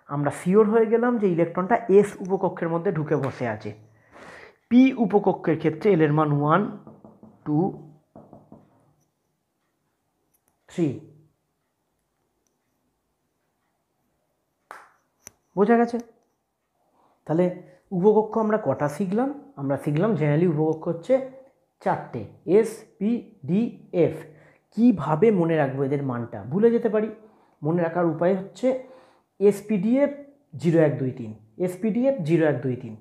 আমরা শিওর হয়ে গেলাম যে ইলেকট্রনটা এস উপকক্ষের মধ্যে ঢুকে বসে আছে। পি উপকক্ষের ক্ষেত্রে এলের মান 1 2 3, বোঝা গেছে। তাহলে উপকক্ষ আমরা কটা শিখলাম, আমরা শিখলাম জেনারেলি উপকক্ষ হচ্ছে 4টে, এস পি ডি এফ। কীভাবে মনে রাখবো এদের মানটা, ভুলে যেতে পারি, মনে রাখার উপায় হচ্ছে এসপিডিএফ 0 1 2 3, এসপিডিএফ 0 1 2 3।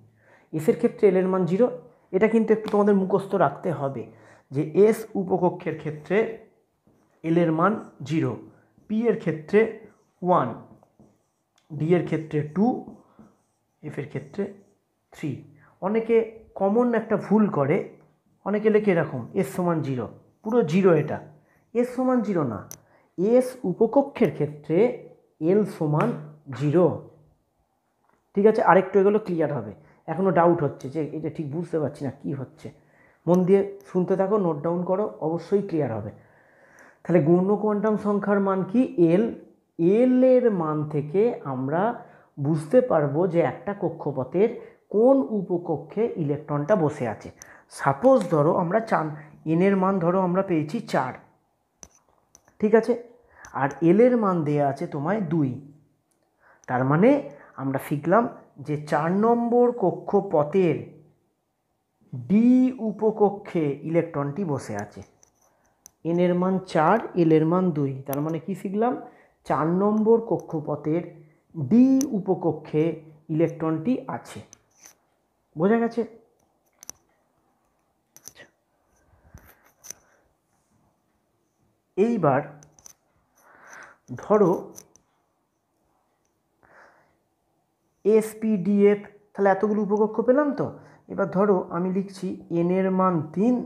এসের ক্ষেত্রে এলের মান 0, এটা কিন্তু একটু তোমাদের মুখস্থ রাখতে হবে যে এস উপকক্ষের ক্ষেত্রে এলের মান 0, পি এর ক্ষেত্রে 1, ডি এর ক্ষেত্রে 2, এফের ক্ষেত্রে 3। অনেকে কমন একটা ভুল করে, অনেকে লেখে এরকম এস সমান 0, পুরো জিরো, এটা এস সমান জিরো না, এস উপকক্ষের ক্ষেত্রে এল সমান জিরো। ঠিক আছে, আরেকটু এগুলো ক্লিয়ার হবে। এখনও ডাউট হচ্ছে যে এটা ঠিক বুঝতে পারছি না কি হচ্ছে, মন দিয়ে শুনতে থাকো, নোট ডাউন করো, অবশ্যই ক্লিয়ার হবে। তাহলে গৌণ কোয়ান্টাম সংখ্যার মান কি? এল। এল এর মান থেকে আমরা বুঝতে পারবো যে একটা কক্ষপথের কোন উপকক্ষে ইলেকট্রনটা বসে আছে। সাপোজ ধরো আমরা এন এর মান ধরো আমরা পেয়েছি 4, ঠিক আছে, আর এল এর মান দেয়া আছে তোমায় 2। তার মানে আমরা শিখলাম যে 4 নম্বর কক্ষপথের ডি উপকক্ষে ইলেকট্রনটি বসে আছে। এন এর মান 4, এল এর মান 2, তার মানে কি শিখলাম? 4 নম্বর কক্ষপথের ডি উপকক্ষে ইলেকট্রনটি আছে। বোঝা গেছে? এইবার ধরো এসপিডিএফ, তাহলে এতগুলো উপকক্ষ পেলাম তো। এবার ধরো আমি লিখছি এন এর মান 3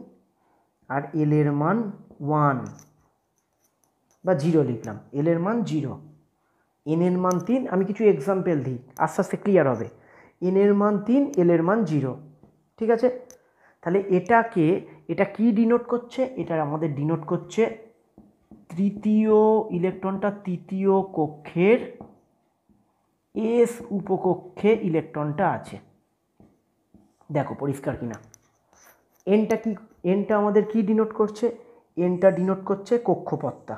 আর এল এর মান 1 বা 0 লিখলাম, এল এর মান 0, এন এর মান 3, আমি কিছু এক্সাম্পল দিই, আস্তে আস্তে ক্লিয়ার হবে। এন এর মান 3, এল এর মান 0, ঠিক আছে। তাহলে এটা কি ডিনোট করছে? এটা আমাদের ডিনোট করছে তৃতীয় ইলেকট্রনটা তৃতীয় কক্ষের এস উপকক্ষে ইলেকট্রনটা আছে। দেখো পরিষ্কার কিনা। এনটা আমাদের কি ডিনোট করছে? এনটা ডিনোট করছে কক্ষপথটা।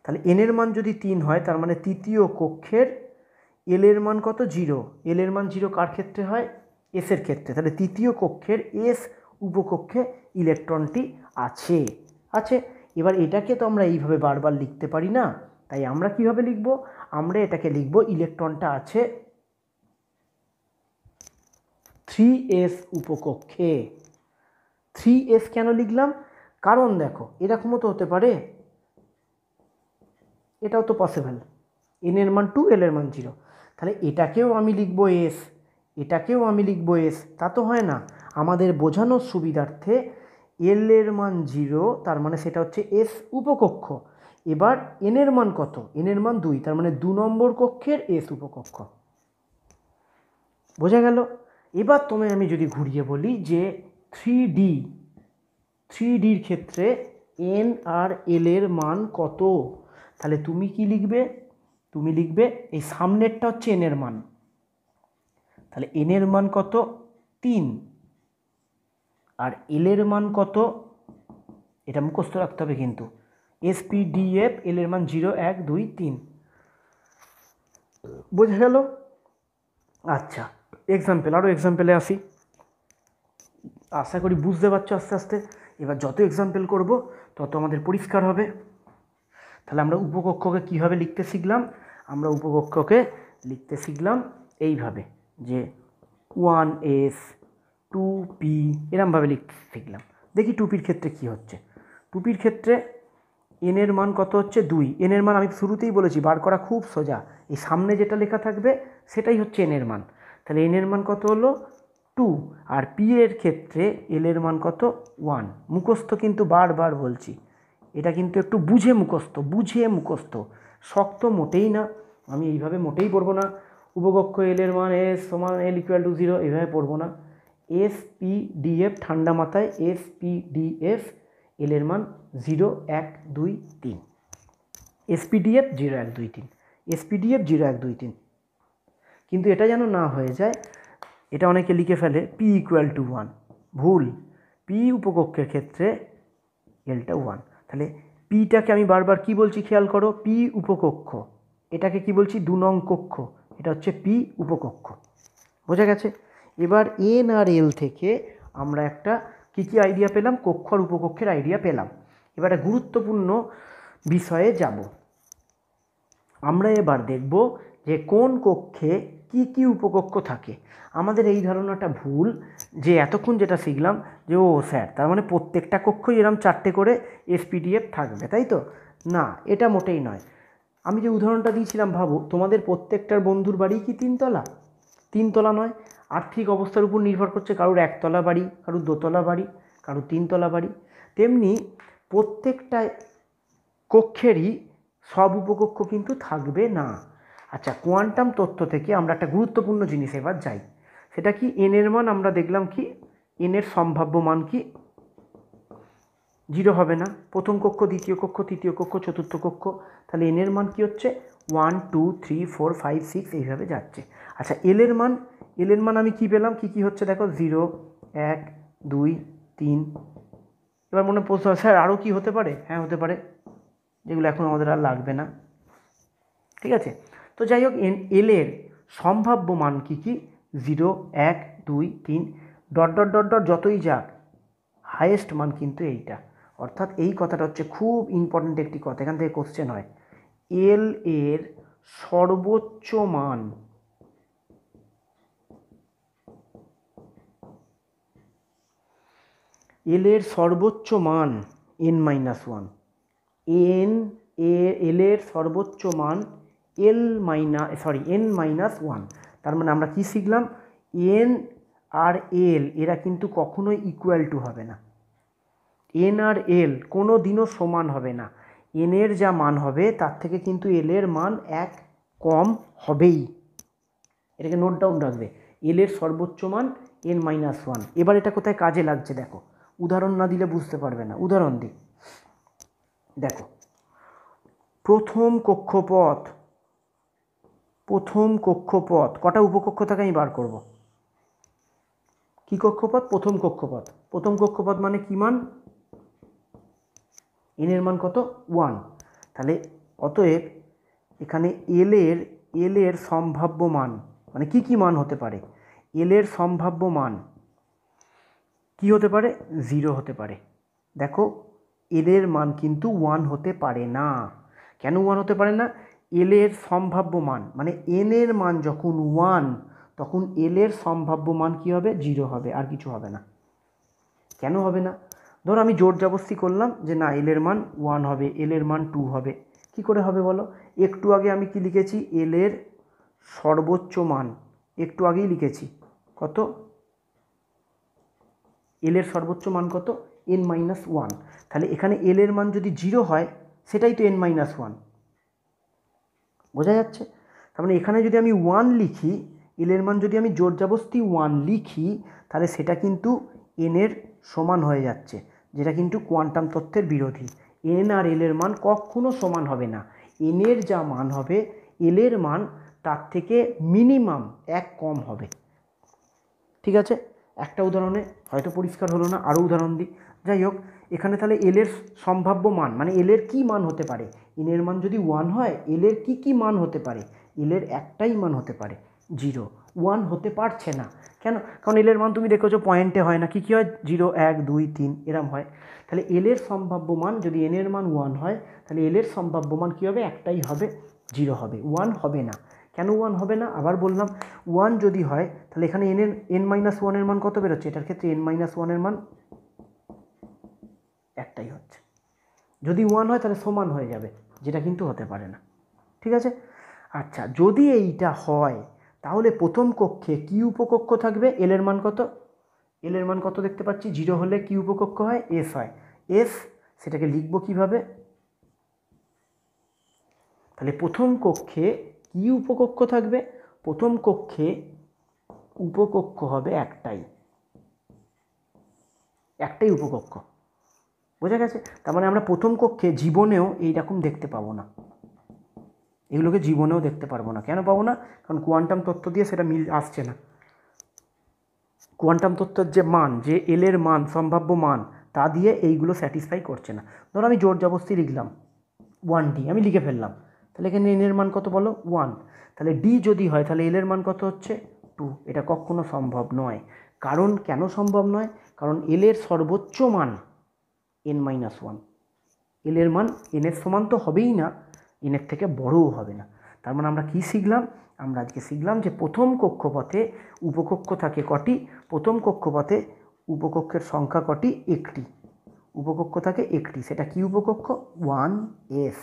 তাহলে এন এর মান যদি 3 হয়, তার মানে তৃতীয় কক্ষের এল এর মান কত? 0। এল এর মান 0 কার ক্ষেত্রে হয়? এস এর ক্ষেত্রে। তাহলে তৃতীয় কক্ষের এস উপকক্ষে ইলেকট্রনটি আছে। এবার এটাকে তো আমরা এইভাবে বারবার লিখতে পারি না, তাই আমরা কিভাবে লিখব? আমরা এটাকে লিখব ইলেকট্রনটা আছে 3s উপকক্ষে। 3s কেন লিখলাম? কারণ দেখো এরকমও তো হতে পারে, এটাও তো পসিবল, এন এর মান 2, এল এর মান 0, তাহলে এটাকেও আমি লিখবো এস, এটাকেও আমি লিখবো এস, তা তো হয় না। আমাদের বোঝানোর সুবিধার্থে এল এর মান 0, তার মানে সেটা হচ্ছে এস উপকক্ষ। এবার এন এর মান কত? এন এর মান 2, তার মানে 2 নম্বর কক্ষের এস উপকক্ষ। বোঝা গেল? এবার তোমায় আমি যদি ঘুরিয়ে বলি যে 3Dর ক্ষেত্রে এন আর এল এর মান কত, তাহলে তুমি কি লিখবে? তুমি লিখবে এই সামনেরটা হচ্ছে এন এর মান, তাহলে এন এর মান কত? 3, আর এল এর মান কত? এটা মুখস্থ রাখতে হবে কিন্তু, এসপিডিএফ, এল এর মান 0, 1, 2, 3। বোঝা গেল? আচ্ছা, আরও এক্সাম্পলে আসি। আশা করি বুঝতে পারছো আস্তে আস্তে। এবার যত এক্সাম্পল করব তত আমাদের পরিষ্কার হবে। তাহলে আমরা উপকক্ষকে কীভাবে লিখতে শিখলাম? আমরা উপকক্ষকে লিখতে শিখলাম এইভাবে, যে 1s 2p এরমভাবে লিখতে শিখলাম। দেখি 2pর ক্ষেত্রে কি হচ্ছে। 2pর ক্ষেত্রে এন এর মান কত হচ্ছে? 2। এন এর মান আমি শুরুতেই বলেছি বার করা খুব সোজা, এই সামনে যেটা লেখা থাকবে সেটাই হচ্ছে এন এর মান। তাহলে এন এর মান কত হলো? 2। আর পি এর ক্ষেত্রে এল এর মান কত? 1। মুখস্থ কিন্তু বারবার বলছি, এটা কিন্তু একটু বুঝে মুখস্থ, শক্ত মোটেই না। আমি এইভাবে মোটেই পড়বো না উপকক্ষ এল এর মান এস সমান এল ইকুয়াল টু 0, এইভাবে পড়বো না। এসপিডিএফ ঠান্ডা মাথায়, এসপিডিএফ এল এর মান 0, 1, 2, 3, এসপিডিএফ 0, 1, 2, 3, এসপিডিএফ 0, 1, 2, 3। কিন্তু এটা যেন না হয়ে যায়, এটা অনেকে লিখে ফেলে পি ইকুয়াল টু 1, ভুল। পি উপকক্ষের ক্ষেত্রে এলটা 1, তাহলে পিটাকে আমি বারবার কি বলছি খেয়াল করো, পি উপকক্ষ। এটাকে কি বলছি? 2 নং কক্ষ, এটা হচ্ছে পি উপকক্ষ। বোঝা গেছে? এবার এন আর এল থেকে আমরা একটা কি আইডিয়া পেলাম? কক্ষ আর উপকক্ষের আইডিয়া পেলাম। এবার একটা গুরুত্বপূর্ণ বিষয়ে যাব। আমরা এবার দেখব যে কোন কক্ষে কি উপকক্ষ থাকে। আমাদের এই ধারণাটা ভুল যে এতক্ষণ যেটা শিখলাম যে ও স্যার তার মানে প্রত্যেকটা কক্ষই এরকম 4টে করে এসপিডিএফ থাকবে, তাই তো? না, এটা মোটেই নয়। আমি যে উদাহরণটা দিয়েছিলাম, ভাবো তোমাদের প্রত্যেকটার বন্ধুর বাড়ি কি 3 তলা? 3 তলা নয়, আর্থিক অবস্থার উপর নির্ভর করছে, কারোর 1 তলা বাড়ি, কারোর 2 তলা বাড়ি, কারোর 3 তলা বাড়ি। তেমনি প্রত্যেকটা কক্ষেরই সব উপকক্ষ কিন্তু থাকবে না। আচ্ছা, কোয়ান্টাম তত্ত্ব থেকে আমরা একটা গুরুত্বপূর্ণ জিনিস এবার যাই, সেটা কি এন এর মান আমরা দেখলাম কি এন এর সম্ভাব্য মান কি 0 হবে না। প্রথম কক্ষ, দ্বিতীয় কক্ষ, তৃতীয় কক্ষ, চতুর্থ কক্ষ, তাহলে এন এর মান কি হচ্ছে 1 2 3 4 5 6 এইভাবে যাচ্ছে। আচ্ছা, এল এর মান আমি কি পেলাম, কি হচ্ছে দেখো 0 1 2 3। এবার মনে প্রশ্ন হয় স্যার আরও কি হতে পারে? হ্যাঁ হতে পারে, যেগুলো এখন আমাদের আর লাগবে না। ঠিক আছে, তো যাই হোক এল এর সম্ভাব্য মান কি 0 1 2 3 ডট ডট ডট ডট যতই যাক হাইয়েস্ট মান কিন্তু এইটা। অর্থাৎ এই কথাটা হচ্ছে খুব ইম্পর্টেন্ট একটি কথা, এখান থেকে কোশ্চেন হয়। এল এর সর্বোচ্চ মান এল এর সর্বোচ্চ মান n-1, এল এর সর্বোচ্চ মান n-1। তার মানে আমরা কি শিখলাম, এন আর এল এরা কিন্তু কখনোই ইকুয়াল টু হবে না। এন আর এল কোনো দিনও সমান হবে না। এন এর যা মান হবে তার থেকে কিন্তু এল এর মান 1 কম হবেই। এটাকে নোট ডাউন রাখবে, এল এর সর্বোচ্চ মান n-1। এবার এটা কোথায় কাজে লাগছে দেখো, উদাহরণ না দিলে বুঝতে পারবে না, উদাহরণ দিই। দেখো, প্রথম কক্ষপথ কটা উপকক্ষ থাকে আমি বার করব। কি কক্ষপথ? প্রথম কক্ষপথ মানে কি মান, এন এর মান কত 1। তাহলে অতএব এখানে এল এর সম্ভাব্য মান মানে কি মান হতে পারে, এল এর সম্ভাব্য মান কি হতে পারে, 0 হতে পারে। দেখো, এল এর মান কিন্তু 1 হতে পারে না। কেন 1 হতে পারে না? এল এর সম্ভাব্য মান মানে এন এর মান যখন 1 তখন এল এর সম্ভাব্য মান কি হবে, 0 হবে, আর কিছু হবে না। কেন হবে না? ধরো আমি জোর জবরদস্তি করলাম যে না এল এর মান 1 হবে, এল এর মান 2 হবে। কি করে হবে বলো? একটু আগে আমি কি লিখেছি, এল এর সর্বোচ্চ মান একটু আগেই লিখেছি কত, এল এর সর্বোচ্চ মান কত n-1। তাহলে এখানে এল এর মান যদি 0 হয় সেটাই তো n-1, বোঝা যাচ্ছে? তার মানে এখানে যদি আমি 1 লিখি, এল এর মান যদি আমি জোর জবরদস্তি 1 লিখি, তাহলে সেটা কিন্তু এন এর সমান হয়ে যাচ্ছে, যেটা কিন্তু কোয়ান্টাম তত্ত্বের বিরোধী। এন আর এল এর মান কখনো সমান হবে না। এন এর যা মান হবে এল এর মান তার থেকে মিনিমাম 1 কম হবে। ঠিক আছে, একটা উদাহরণে হয়তো পরিষ্কার হলো না, আরও উদাহরণ দিই। যাই হোক, এখানে তাহলে এল এর সম্ভাব্য মান মানে এল এর কী মান হতে পারে, এন এর মান যদি 1 হয় এল এর কী মান হতে পারে, এল এর একটাই মান হতে পারে 0, 1 হতে পারছে না। কেন? কারণ এল এর মান তুমি দেখেছো পয়েন্টে হয় না, কী হয় 0 1 2 3 এরম হয়। তাহলে এল এর সম্ভাব্য মান যদি এন এর মান 1 হয় তাহলে এল এর সম্ভাব্য মান কী হবে, একটাই হবে, 0 হবে, 1 হবে না। কেন 1 হবে না? আবার বললাম 1 যদি হয় তাহলে এখানে n-1 এর মান কত বেরোচ্ছে, এটার ক্ষেত্রে n-1 এর মান একটাই হচ্ছে। যদি 1 হয় তাহলে সমান হয়ে যাবে, যেটা কিন্তু হতে পারে না। ঠিক আছে, আচ্ছা যদি এইটা হয় তাহলে প্রথম কক্ষে কি উপকক্ষ থাকবে, এল এর মান কত, এল এর মান কত দেখতে পাচ্ছি 0 হলে কি উপকক্ষ হয়, এস হয়। এস সেটাকে লিখব কিভাবে, তাহলে প্রথম কক্ষে কি উপকক্ষ থাকবে, প্রথম কক্ষে উপকক্ষ হবে একটাই উপকক্ষ, বোঝা গেছে? তার মানে আমরা প্রথম কক্ষে জীবনেও এইরকম দেখতে পাবো না, এগুলোকে জীবনেও দেখতে পারবো না। কেন পাবো না? কারণ কোয়ান্টাম তত্ত্ব দিয়ে সেটা মিল আসছে না। কোয়ান্টাম তত্ত্বের যে মান, যে এল এর মান সম্ভাব্য মান, তা দিয়ে এইগুলো স্যাটিসফাই করছে না। ধরো আমি জোর জবরদস্তি লিখলাম 1D, আমি লিখে ফেললাম, তাহলে এখানে এন এর মান কত বলো 1। তাহলে ডি যদি হয় তাহলে এল এর মান কত হচ্ছে 2। এটা কখনো সম্ভব নয়। কারণ কেন সম্ভব নয়? কারণ এল এর সর্বোচ্চ মান n-1, এল এর মান এন এর সমান তো হবেই না, এন এর থেকে বড়ও হবে না। তার মানে আমরা কি শিখলাম, আমরা আজকে শিখলাম যে প্রথম কক্ষপথে উপকক্ষ থাকে কটি, প্রথম কক্ষপথে উপকক্ষের সংখ্যা কটি, একটি উপকক্ষ থাকে একটি, সেটা কি উপকক্ষ 1s।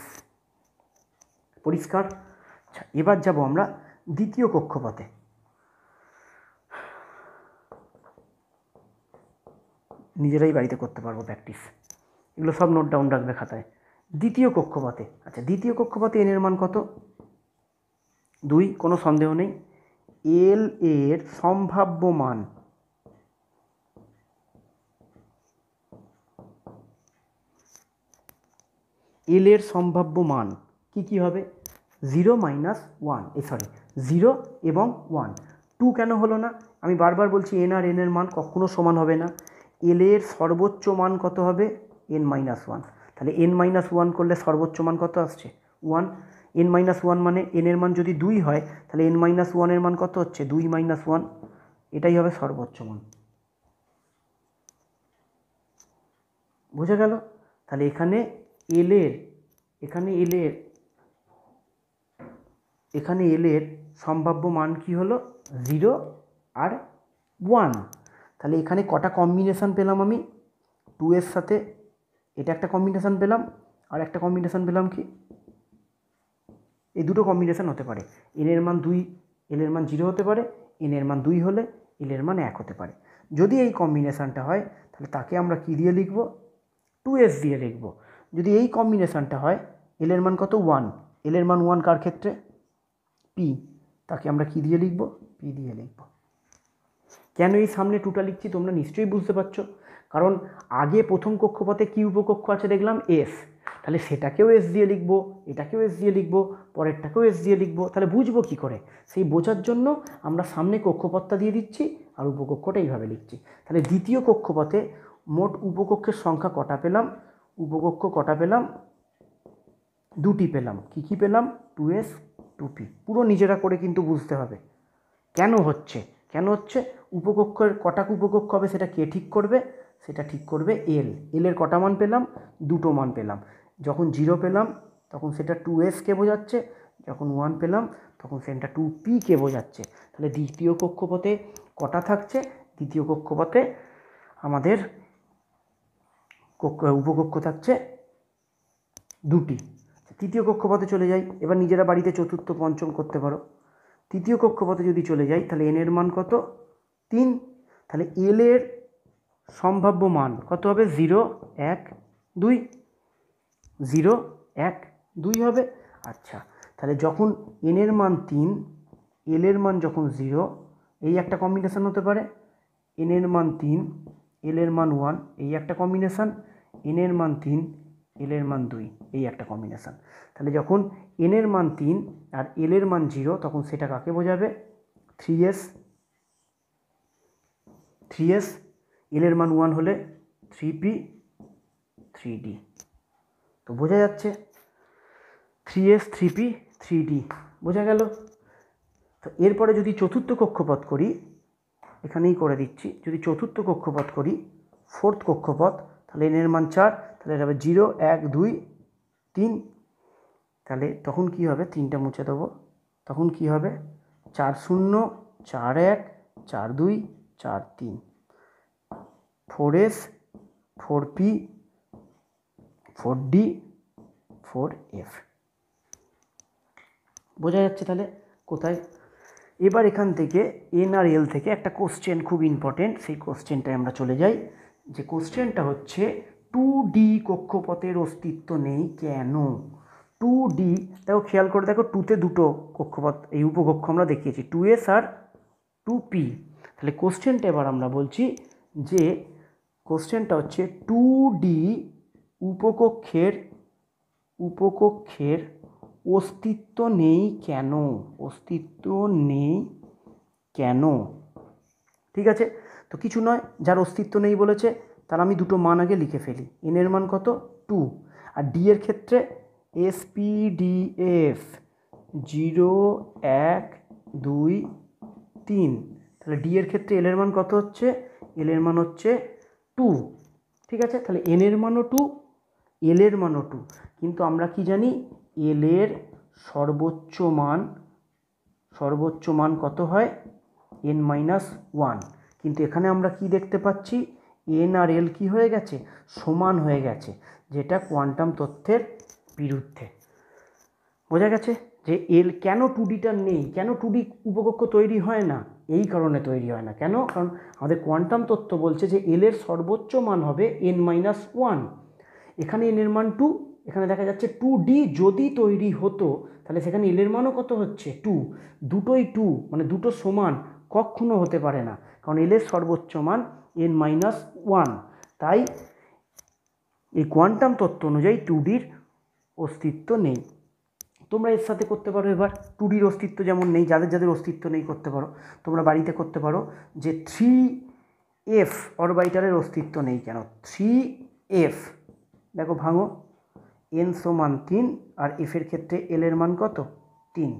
পরিষ্কার? আচ্ছা, এবার যাব আমরা দ্বিতীয় কক্ষপথে। নিজেরাই বাড়িতে করতে পারবো প্র্যাকটিস। এগুলো সব নোট ডাউন রাখবে খাতায়। দ্বিতীয় কক্ষপথে, আচ্ছা দ্বিতীয় কক্ষপথে এন এর মান কত? 2, কোনো সন্দেহ নেই। এল এর সম্ভাব্য মান, এল এর সম্ভাব্য মান কি হবে? 0 - 1, 0 এবং 1। 2 কেন হলো না? আমি বারবার বলছি এন আর এন এর মান কখনো সমান হবে না। এল এর সর্বোচ্চ মান কত হবে? n-1। তাহলে n-1 করলে সর্বোচ্চ মান কত আসছে? 1। n-1 মানে এন এর মান যদি 2 হয় তাহলে n-1 এর মান কত হচ্ছে? 2 - 1, এটাই হবে সর্বোচ্চ মান। বোঝা গেল? তাহলে এখানে এল এর সম্ভাব্য মান কি হলো? 0 আর 1। তাহলে এখানে কটা কম্বিনেশান পেলাম আমি? 2 এর সাথে এটা একটা কম্বিনেশান পেলাম, আর একটা কম্বিনেশান পেলাম কি? এই দুটো কম্বিনেশান হতে পারে। এন এর মান 2, এল এর মান 0 হতে পারে। এন এর মান 2 হলে এল এর মান 1 হতে পারে। যদি এই কম্বিনেশানটা হয় তাহলে তাকে আমরা কি দিয়ে লিখব? 2s দিয়ে লিখব। যদি এই কম্বিনেশানটা হয়, এল এর মান কত? 1, এল এর মান 1 কার ক্ষেত্রে? পি, তাকে আমরা কি দিয়ে লিখব? পি দিয়ে লিখব। কেন এই সামনে 2টা লিখছি তোমরা নিশ্চয়ই বুঝতে পারছো। কারণ আগে প্রথম কক্ষপথে কি উপকক্ষ আছে দেখলাম? এস। তাহলে সেটাকেও এস দিয়ে লিখব, এটাকেও এস দিয়ে লিখব, পরেরটাকেও এস দিয়ে লিখব। তাহলে বুঝবো কি করে? সেই বোঝার জন্য আমরা সামনে কক্ষপথটা দিয়ে দিচ্ছি আর উপকক্ষটা এইভাবে লিখছি। তাহলে দ্বিতীয় কক্ষপথে মোট উপকক্ষের সংখ্যা কটা পেলাম? উপকক্ষ কটা পেলাম? 2টি পেলাম। কি পেলাম? 2s 2p। পুরো নিজেরা করে কিন্তু বুঝতে হবে কেন হচ্ছে। উপকক্ষের কটা উপকক্ষ হবে সেটা কে ঠিক করবে? সেটা ঠিক করবে এল। এলের কটা মান পেলাম? 2টো মান পেলাম। যখন 0 পেলাম তখন সেটা 2s কে বোঝাচ্ছে, যখন 1 পেলাম তখন সেটা 2p কে বোঝাচ্ছে। তাহলে দ্বিতীয় কক্ষপথে কটা থাকছে? দ্বিতীয় কক্ষপথে আমাদের উপকক্ষ থাকছে 2টি। তৃতীয় কক্ষপথে চলে যাই, এবার নিজেরা বাড়িতে চতুর্থ পঞ্চম করতে পারো। তৃতীয় কক্ষপথে যদি চলে যাই তাহলে এন এর মান কত? 3। তাহলে এল এর সম্ভাব্য মান কত হবে? 0, 1, 2। 0, 1, 2 হবে। আচ্ছা, তাহলে যখন এন এর মান 3, এল এর মান যখন 0, এই একটা কম্বিনেশান হতে পারে। এন এর মান 3, এল এর মান 1, এই একটা কম্বিনেশান। এন এর মান 3, এল এর মান 2, এই একটা কম্বিনেশান। তাহলে যখন এন এর মান 3 আর এল এর মান 0 তখন সেটা কাকে বোঝাবে? 3s। এল এর মান 1 হলে 3p 3d। তো বোঝা যাচ্ছে 3s 3p 3d বোঝা গেল। তো এরপরে যদি চতুর্থ কক্ষপথ করি, এখানেই করে দিচ্ছি, যদি চতুর্থ কক্ষপথ করি, ফোর্থ কক্ষপথ, তাহলে এন এর মান 4, তাহলে এটা হবে 0, 1, 2, 3। তাহলে তখন কি হবে? 3টা মুছে দেবো। তখন কি হবে? 4 0, 4 1, 4 2, 4 3, 4s 4p 4d 4f। বোঝা যাচ্ছে তাহলে কোথায়? এবার এখান থেকে এন আর এল থেকে একটা কোশ্চেন খুব ইম্পর্টেন্ট, সেই কোশ্চেনটায় আমরা চলে যাই। যে কোশ্চেনটা হচ্ছে 2D কক্ষপথের অস্তিত্ব নেই কেন? 2D, দেখো খেয়াল করে দেখো, 2তে দুটো কক্ষপথ এই উপকক্ষ আমরা দেখিয়েছি, 2s আর 2p। তাহলে কোশ্চেনটা এবার আমরা বলছি যে কোশ্চেনটা হচ্ছে 2D উপকক্ষের অস্তিত্ব নেই কেন? অস্তিত্ব নেই কেন? ঠিক আছে, তো কিছু নয়, যার অস্তিত্ব নেই বলেছে তার আমি দুটো মান আগে লিখে ফেলি। এন এর মান কত? 2। আর ডি এর ক্ষেত্রে SPDF 0, 1, 2, 3। তাহলে ডি এর ক্ষেত্রে এল এর মান কত হচ্ছে? এল এর মান হচ্ছে 2। ঠিক আছে, তাহলে এন এর মানও 2, এল এর মানও 2। কিন্তু আমরা কি জানি? এল এর সর্বোচ্চ মান কত হয়? n-1। কিন্তু এখানে আমরা কি দেখতে পাচ্ছি? এন আর এল কি হয়ে গেছে? সমান হয়ে গেছে, যেটা কোয়ান্টাম তত্ত্বের বিরুদ্ধে। বোঝা গেছে যে এল কেন 2Dটা নেই, কেন 2D উপকক্ষ তৈরি হয় না? এই কারণে তৈরি হয় না। কেন? কারণ আমাদের কোয়ান্টাম তত্ত্ব বলছে যে এল এর সর্বোচ্চ মান হবে n-1। এখানে n এর মান 2, এখানে দেখা যাচ্ছে 2D যদি তৈরি হতো তাহলে সেখানে l এর মানও কত হচ্ছে 2, দুটোই 2 মানে দুটো সমান কখনো হতে পারে না, কারণ l এর সর্বোচ্চ মান n-1। তাই এই কোয়ান্টাম তত্ত্ব অনুযায়ী 2Dর অস্তিত্ব নেই। তোমরা এর সাথে করতে পারো এবার 2Dর অস্তিত্ব যেমন নেই, যাদের যাদের অস্তিত্ব নেই করতে পারো, তোমরা বাড়িতে করতে পারো যে 3f অরবিটালের অস্তিত্ব নেই কেন। 3f দেখো ভাঙো, n সমান 3 আর f এর ক্ষেত্রে l এর মান কত 3,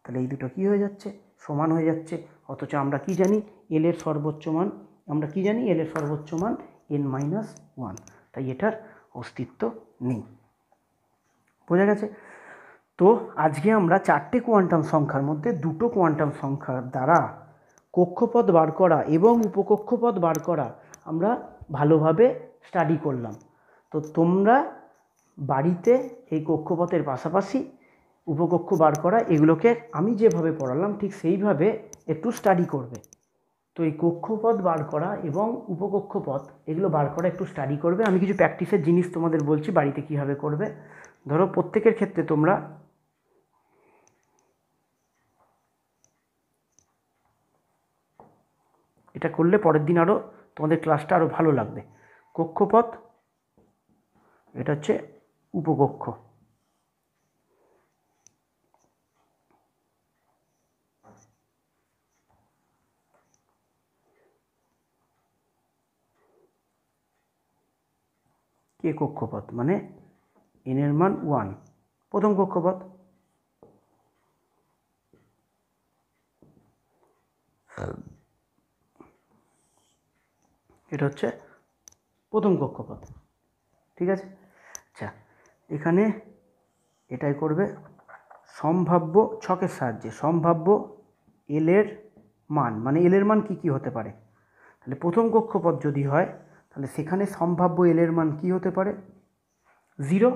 তাহলে এই দুটো কি হয়ে যাচ্ছে সমান হয়ে যাচ্ছে। অথচ আমরা কি জানি l এর সর্বোচ্চ মান, আমরা কি জানি l এর সর্বোচ্চ মান n-1, তাই এটার অস্তিত্ব নেই। বোঝা গেছে? তো আজকে আমরা 4টে কোয়ান্টাম সংখ্যার মধ্যে 2টো কোয়ান্টাম সংখ্যার দ্বারা কক্ষপথ বার করা এবং উপকক্ষপথ বার করা আমরা ভালোভাবে স্টাডি করলাম। তো তোমরা বাড়িতে এই কক্ষপথের পাশাপাশি উপকক্ষ বার করা এগুলোকে আমি যেভাবে পড়ালাম ঠিক সেইভাবে একটু স্টাডি করবে। তো এই কক্ষপথ বার করা এবং উপকক্ষপথ এগুলো বার করা একটু স্টাডি করবে। আমি কিছু প্র্যাকটিসের জিনিস তোমাদের বলছি বাড়িতে কীভাবে করবে। ধরো প্রত্যেকের ক্ষেত্রে তোমরা এটা করলে পরের দিন আরও তোমাদের ক্লাসটা আরও ভালো লাগবে। কক্ষপথ, এটা হচ্ছে উপকক্ষ, কে কক্ষপথ মানে n এর মান 1, প্রথম কক্ষপথ। এটা হচ্ছে প্রথম কক্ষপথ, ঠিক আছে। আচ্ছা, এখানে এটাই করবে সম্ভাব্য ছকের সাহায্যে সম্ভাব্য এল এর মান, মানে এল এর মান কী কী হতে পারে। তাহলে প্রথম কক্ষপথ যদি হয় তাহলে সেখানে সম্ভাব্য এল এর মান কী হতে পারে 0।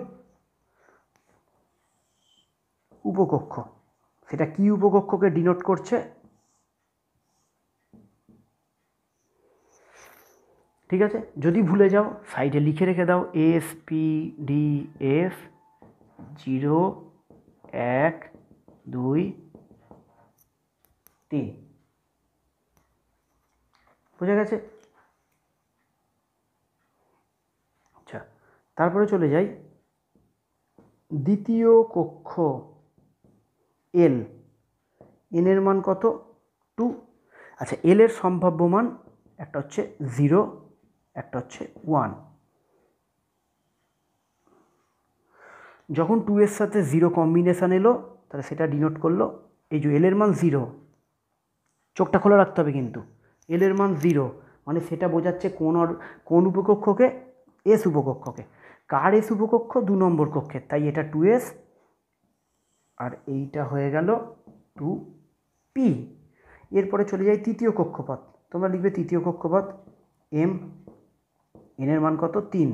উপকক্ষ, সেটা কি উপকক্ষকে ডিনোট করছে, ঠিক আছে। যদি ভুলে যাও সাইডে লিখে রেখে দাও SPDF 0 1 2 3, বোঝা গেছে। আচ্ছা, তারপরে চলে যাই দ্বিতীয় কক্ষ এল, এন এর মান কত 2। আচ্ছা, এল এর সম্ভাব্য মান একটা হচ্ছে 0, একটা হচ্ছে 1। যখন 2 এর সাথে 0 কম্বিনেশান এলো তাহলে সেটা ডিনোট করলো এই যে এল এর মান 0, চোখটা খোলা রাখতে হবে কিন্তু, এল এর মান 0 মানে সেটা বোঝাচ্ছে কোন উপকক্ষকে, এস উপকক্ষকে। কার এস উপকক্ষ 2 নম্বর কক্ষের, তাই এটা 2s আর এইটা হয়ে গেল 2p। এরপরে চলে যাই তৃতীয় কক্ষপথ, তোমরা লিখবে তৃতীয় কক্ষপথ m, n এর মান কত 3।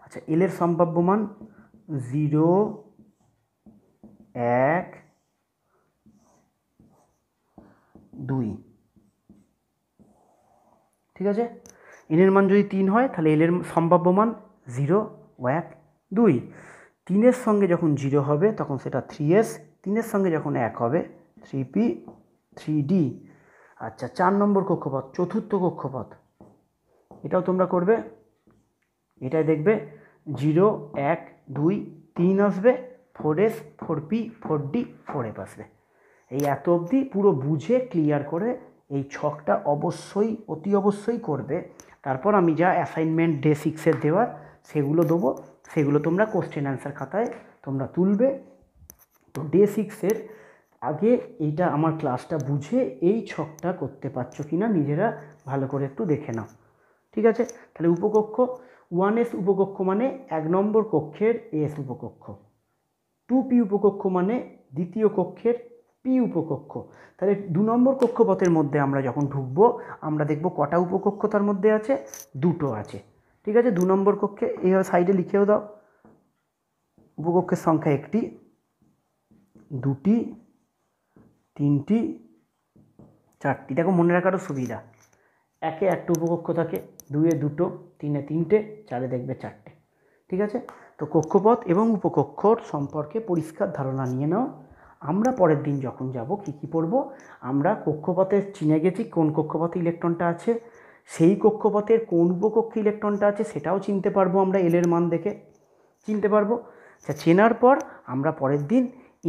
আচ্ছা, এল এর সম্ভাব্য মান 0 1 2, ঠিক আছে। এন এর মান যদি 3 হয় তাহলে এল এর সম্ভাব্য মান 0 1 2। 3-এর সঙ্গে যখন 0 হবে তখন সেটা 3s, 3-এর সঙ্গে যখন 1 হবে 3p 3d। আচ্ছা, 4 নম্বর কক্ষপথ চতুর্থ কক্ষপথ, এটাও তোমরা করবে। এটাই দেখবে 0 1 2 3 আসবে, 4s 4p 4d 4f আসবে। এই এত অবধি পুরো বুঝে ক্লিয়ার করে এই ছকটা অবশ্যই অতি অবশ্যই করবে। তারপর আমি যা অ্যাসাইনমেন্ট ডে 6-এর দেওয়ার সেগুলো দেবো, সেগুলো তোমরা কোশ্চেন অ্যান্সার খাতায় তোমরা তুলবে। তো ডে 6-এর আগে এইটা আমার ক্লাসটা বুঝে এই ছকটা করতে পারছো কি না নিজেরা ভালো করে একটু দেখে নাও, ঠিক আছে। তাহলে উপকক্ষ 1s উপকক্ষ মানে 1 নম্বর কক্ষের এস উপকক্ষ, 2p উপকক্ষ মানে দ্বিতীয় কক্ষের পি উপকক্ষ। তাহলে 2 নম্বর কক্ষপথের মধ্যে আমরা যখন ঢুকবো আমরা দেখব কটা উপকক্ষ তার মধ্যে আছে, 2টো আছে, ঠিক আছে। 2 নম্বর কক্ষে এইভাবে সাইডে লিখেও দাও, উপকক্ষের সংখ্যা 1টি 2টি 3টি 4টি। দেখো মনে রাখারও সুবিধা, 1-এ 1টা উপকক্ষ থাকে, 2-এ 2টো, 3-এ 3টে, 4-এ দেখবে 4টে, ঠিক আছে? তো কক্ষপথ এবং উপকক্ষর সম্পর্কে পরিষ্কার ধারণা নিয়ে নাও। আমরা পরের দিন যখন যাব কী পড়ব, আমরা কক্ষপথে চিনে গেছি কোন কক্ষপথে ইলেকট্রনটা আছে, সেই কক্ষপথের কোন উপকক্ষে ইলেকট্রনটা আছে সেটাও চিনতে পারবো আমরা, এলের মান দেখে চিনতে পারবো। চেনার পর আমরা পরের দিন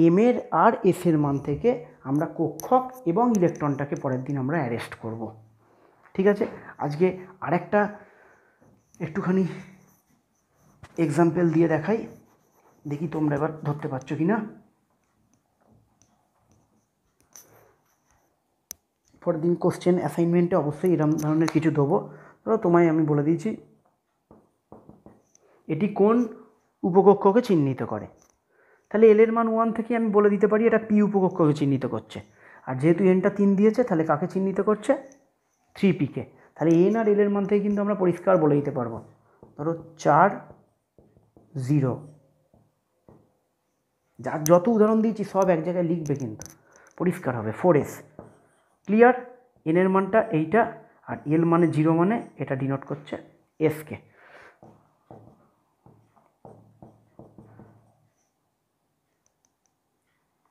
এমের আর এসের মান থেকে আমরা কক্ষক এবং ইলেকট্রনটাকে পরের দিন আমরা অ্যারেস্ট করব। ঠিক আছে? আজকে আরেকটা একটুখানি এক্সাম্পল দিয়ে দেখাই, দেখি তোমরা এবার ধরতে পারছো কি না। পরের দিন কোশ্চেন অ্যাসাইনমেন্টে অবশ্যই এরকম ধরনের কিছু দেবো। ধরো তোমায় আমি বলে দিয়েছি এটি কোন উপকক্ষকে চিহ্নিত করে, তাহলে এলের মান 1 থেকে আমি বলে দিতে পারি এটা পি উপকক্ষকে চিহ্নিত করছে। আর যেহেতু এনটা 3 দিয়েছে তাহলে কাকে চিহ্নিত করছে? 3P-কে। তাহলে এন আর এলের মান থেকে কিন্তু আমরা পরিষ্কার বলে দিতে পারবো। ধরো 4 0, যার যত উদাহরণ দিয়েছি সব এক জায়গায় লিখবে, কিন্তু পরিষ্কার হবে। 4S clear? এনের মানটা এইটা, আর এল মানে 0 মানে এটা ডিনোট করছে এসকে।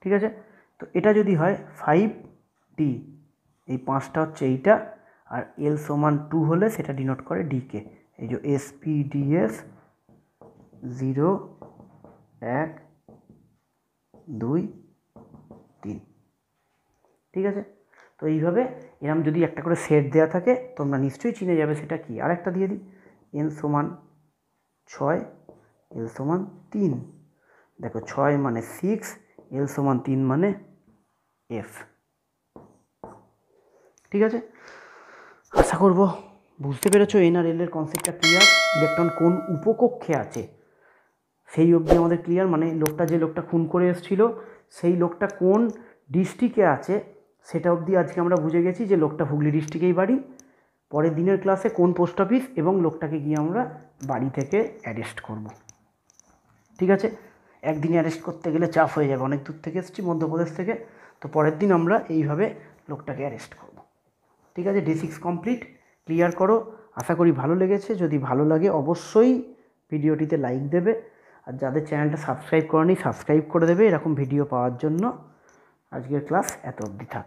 ঠিক আছে? তো এটা যদি হয় 5D, এই 5টা হচ্ছে এইটা, আর এল সমান 2 হলে সেটা ডিনোট করে ডিকে। এই যে SPDS 0 1 2 3। ঠিক আছে? তো এইভাবে এরম যদি একটা করে সেট দেওয়া থাকে তোমরা নিশ্চয়ই চিনে যাবে সেটা কি। আর একটা দিয়ে দিই, এন সমান 6, এল সমান 3। দেখো 6 মানে 6, এল সমান 3 মানে এফ। ঠিক আছে? আশা করব বুঝতে পেরেছো এন আর এল এর কনসেপ্টটা ক্লিয়ার। ইলেকট্রন কোন উপকক্ষে আছে সেই অবধি আমাদের ক্লিয়ার, মানে যে লোকটা খুন করে এসেছিল সেই লোকটা কোন ডিস্ট্রিক্টে আছে সেটা অবধি আজকে আমরা বুঝে গেছি যে লোকটা হুগলি ডিস্ট্রিক্টেই বাড়ি। পরের দিনের ক্লাসে কোন পোস্ট অফিস এবং লোকটাকে গিয়ে আমরা বাড়ি থেকে অ্যারেস্ট করব। ঠিক আছে? একদিনে অ্যারেস্ট করতে গেলে চাপ হয়ে যাবে, অনেক দূর থেকে এসেছি মধ্যপ্রদেশ থেকে, তো পরের দিন আমরা এইভাবে লোকটাকে অ্যারেস্ট করব। ঠিক আছে? ডে 6 কমপ্লিট, ক্লিয়ার করো। আশা করি ভালো লেগেছে। যদি ভালো লাগে অবশ্যই ভিডিওটিতে লাইক দেবে, আর যাদের চ্যানেলটা সাবস্ক্রাইব করেনি সাবস্ক্রাইব করে দেবে এরকম ভিডিও পাওয়ার জন্য। আজকের ক্লাস এত অবধি থাক।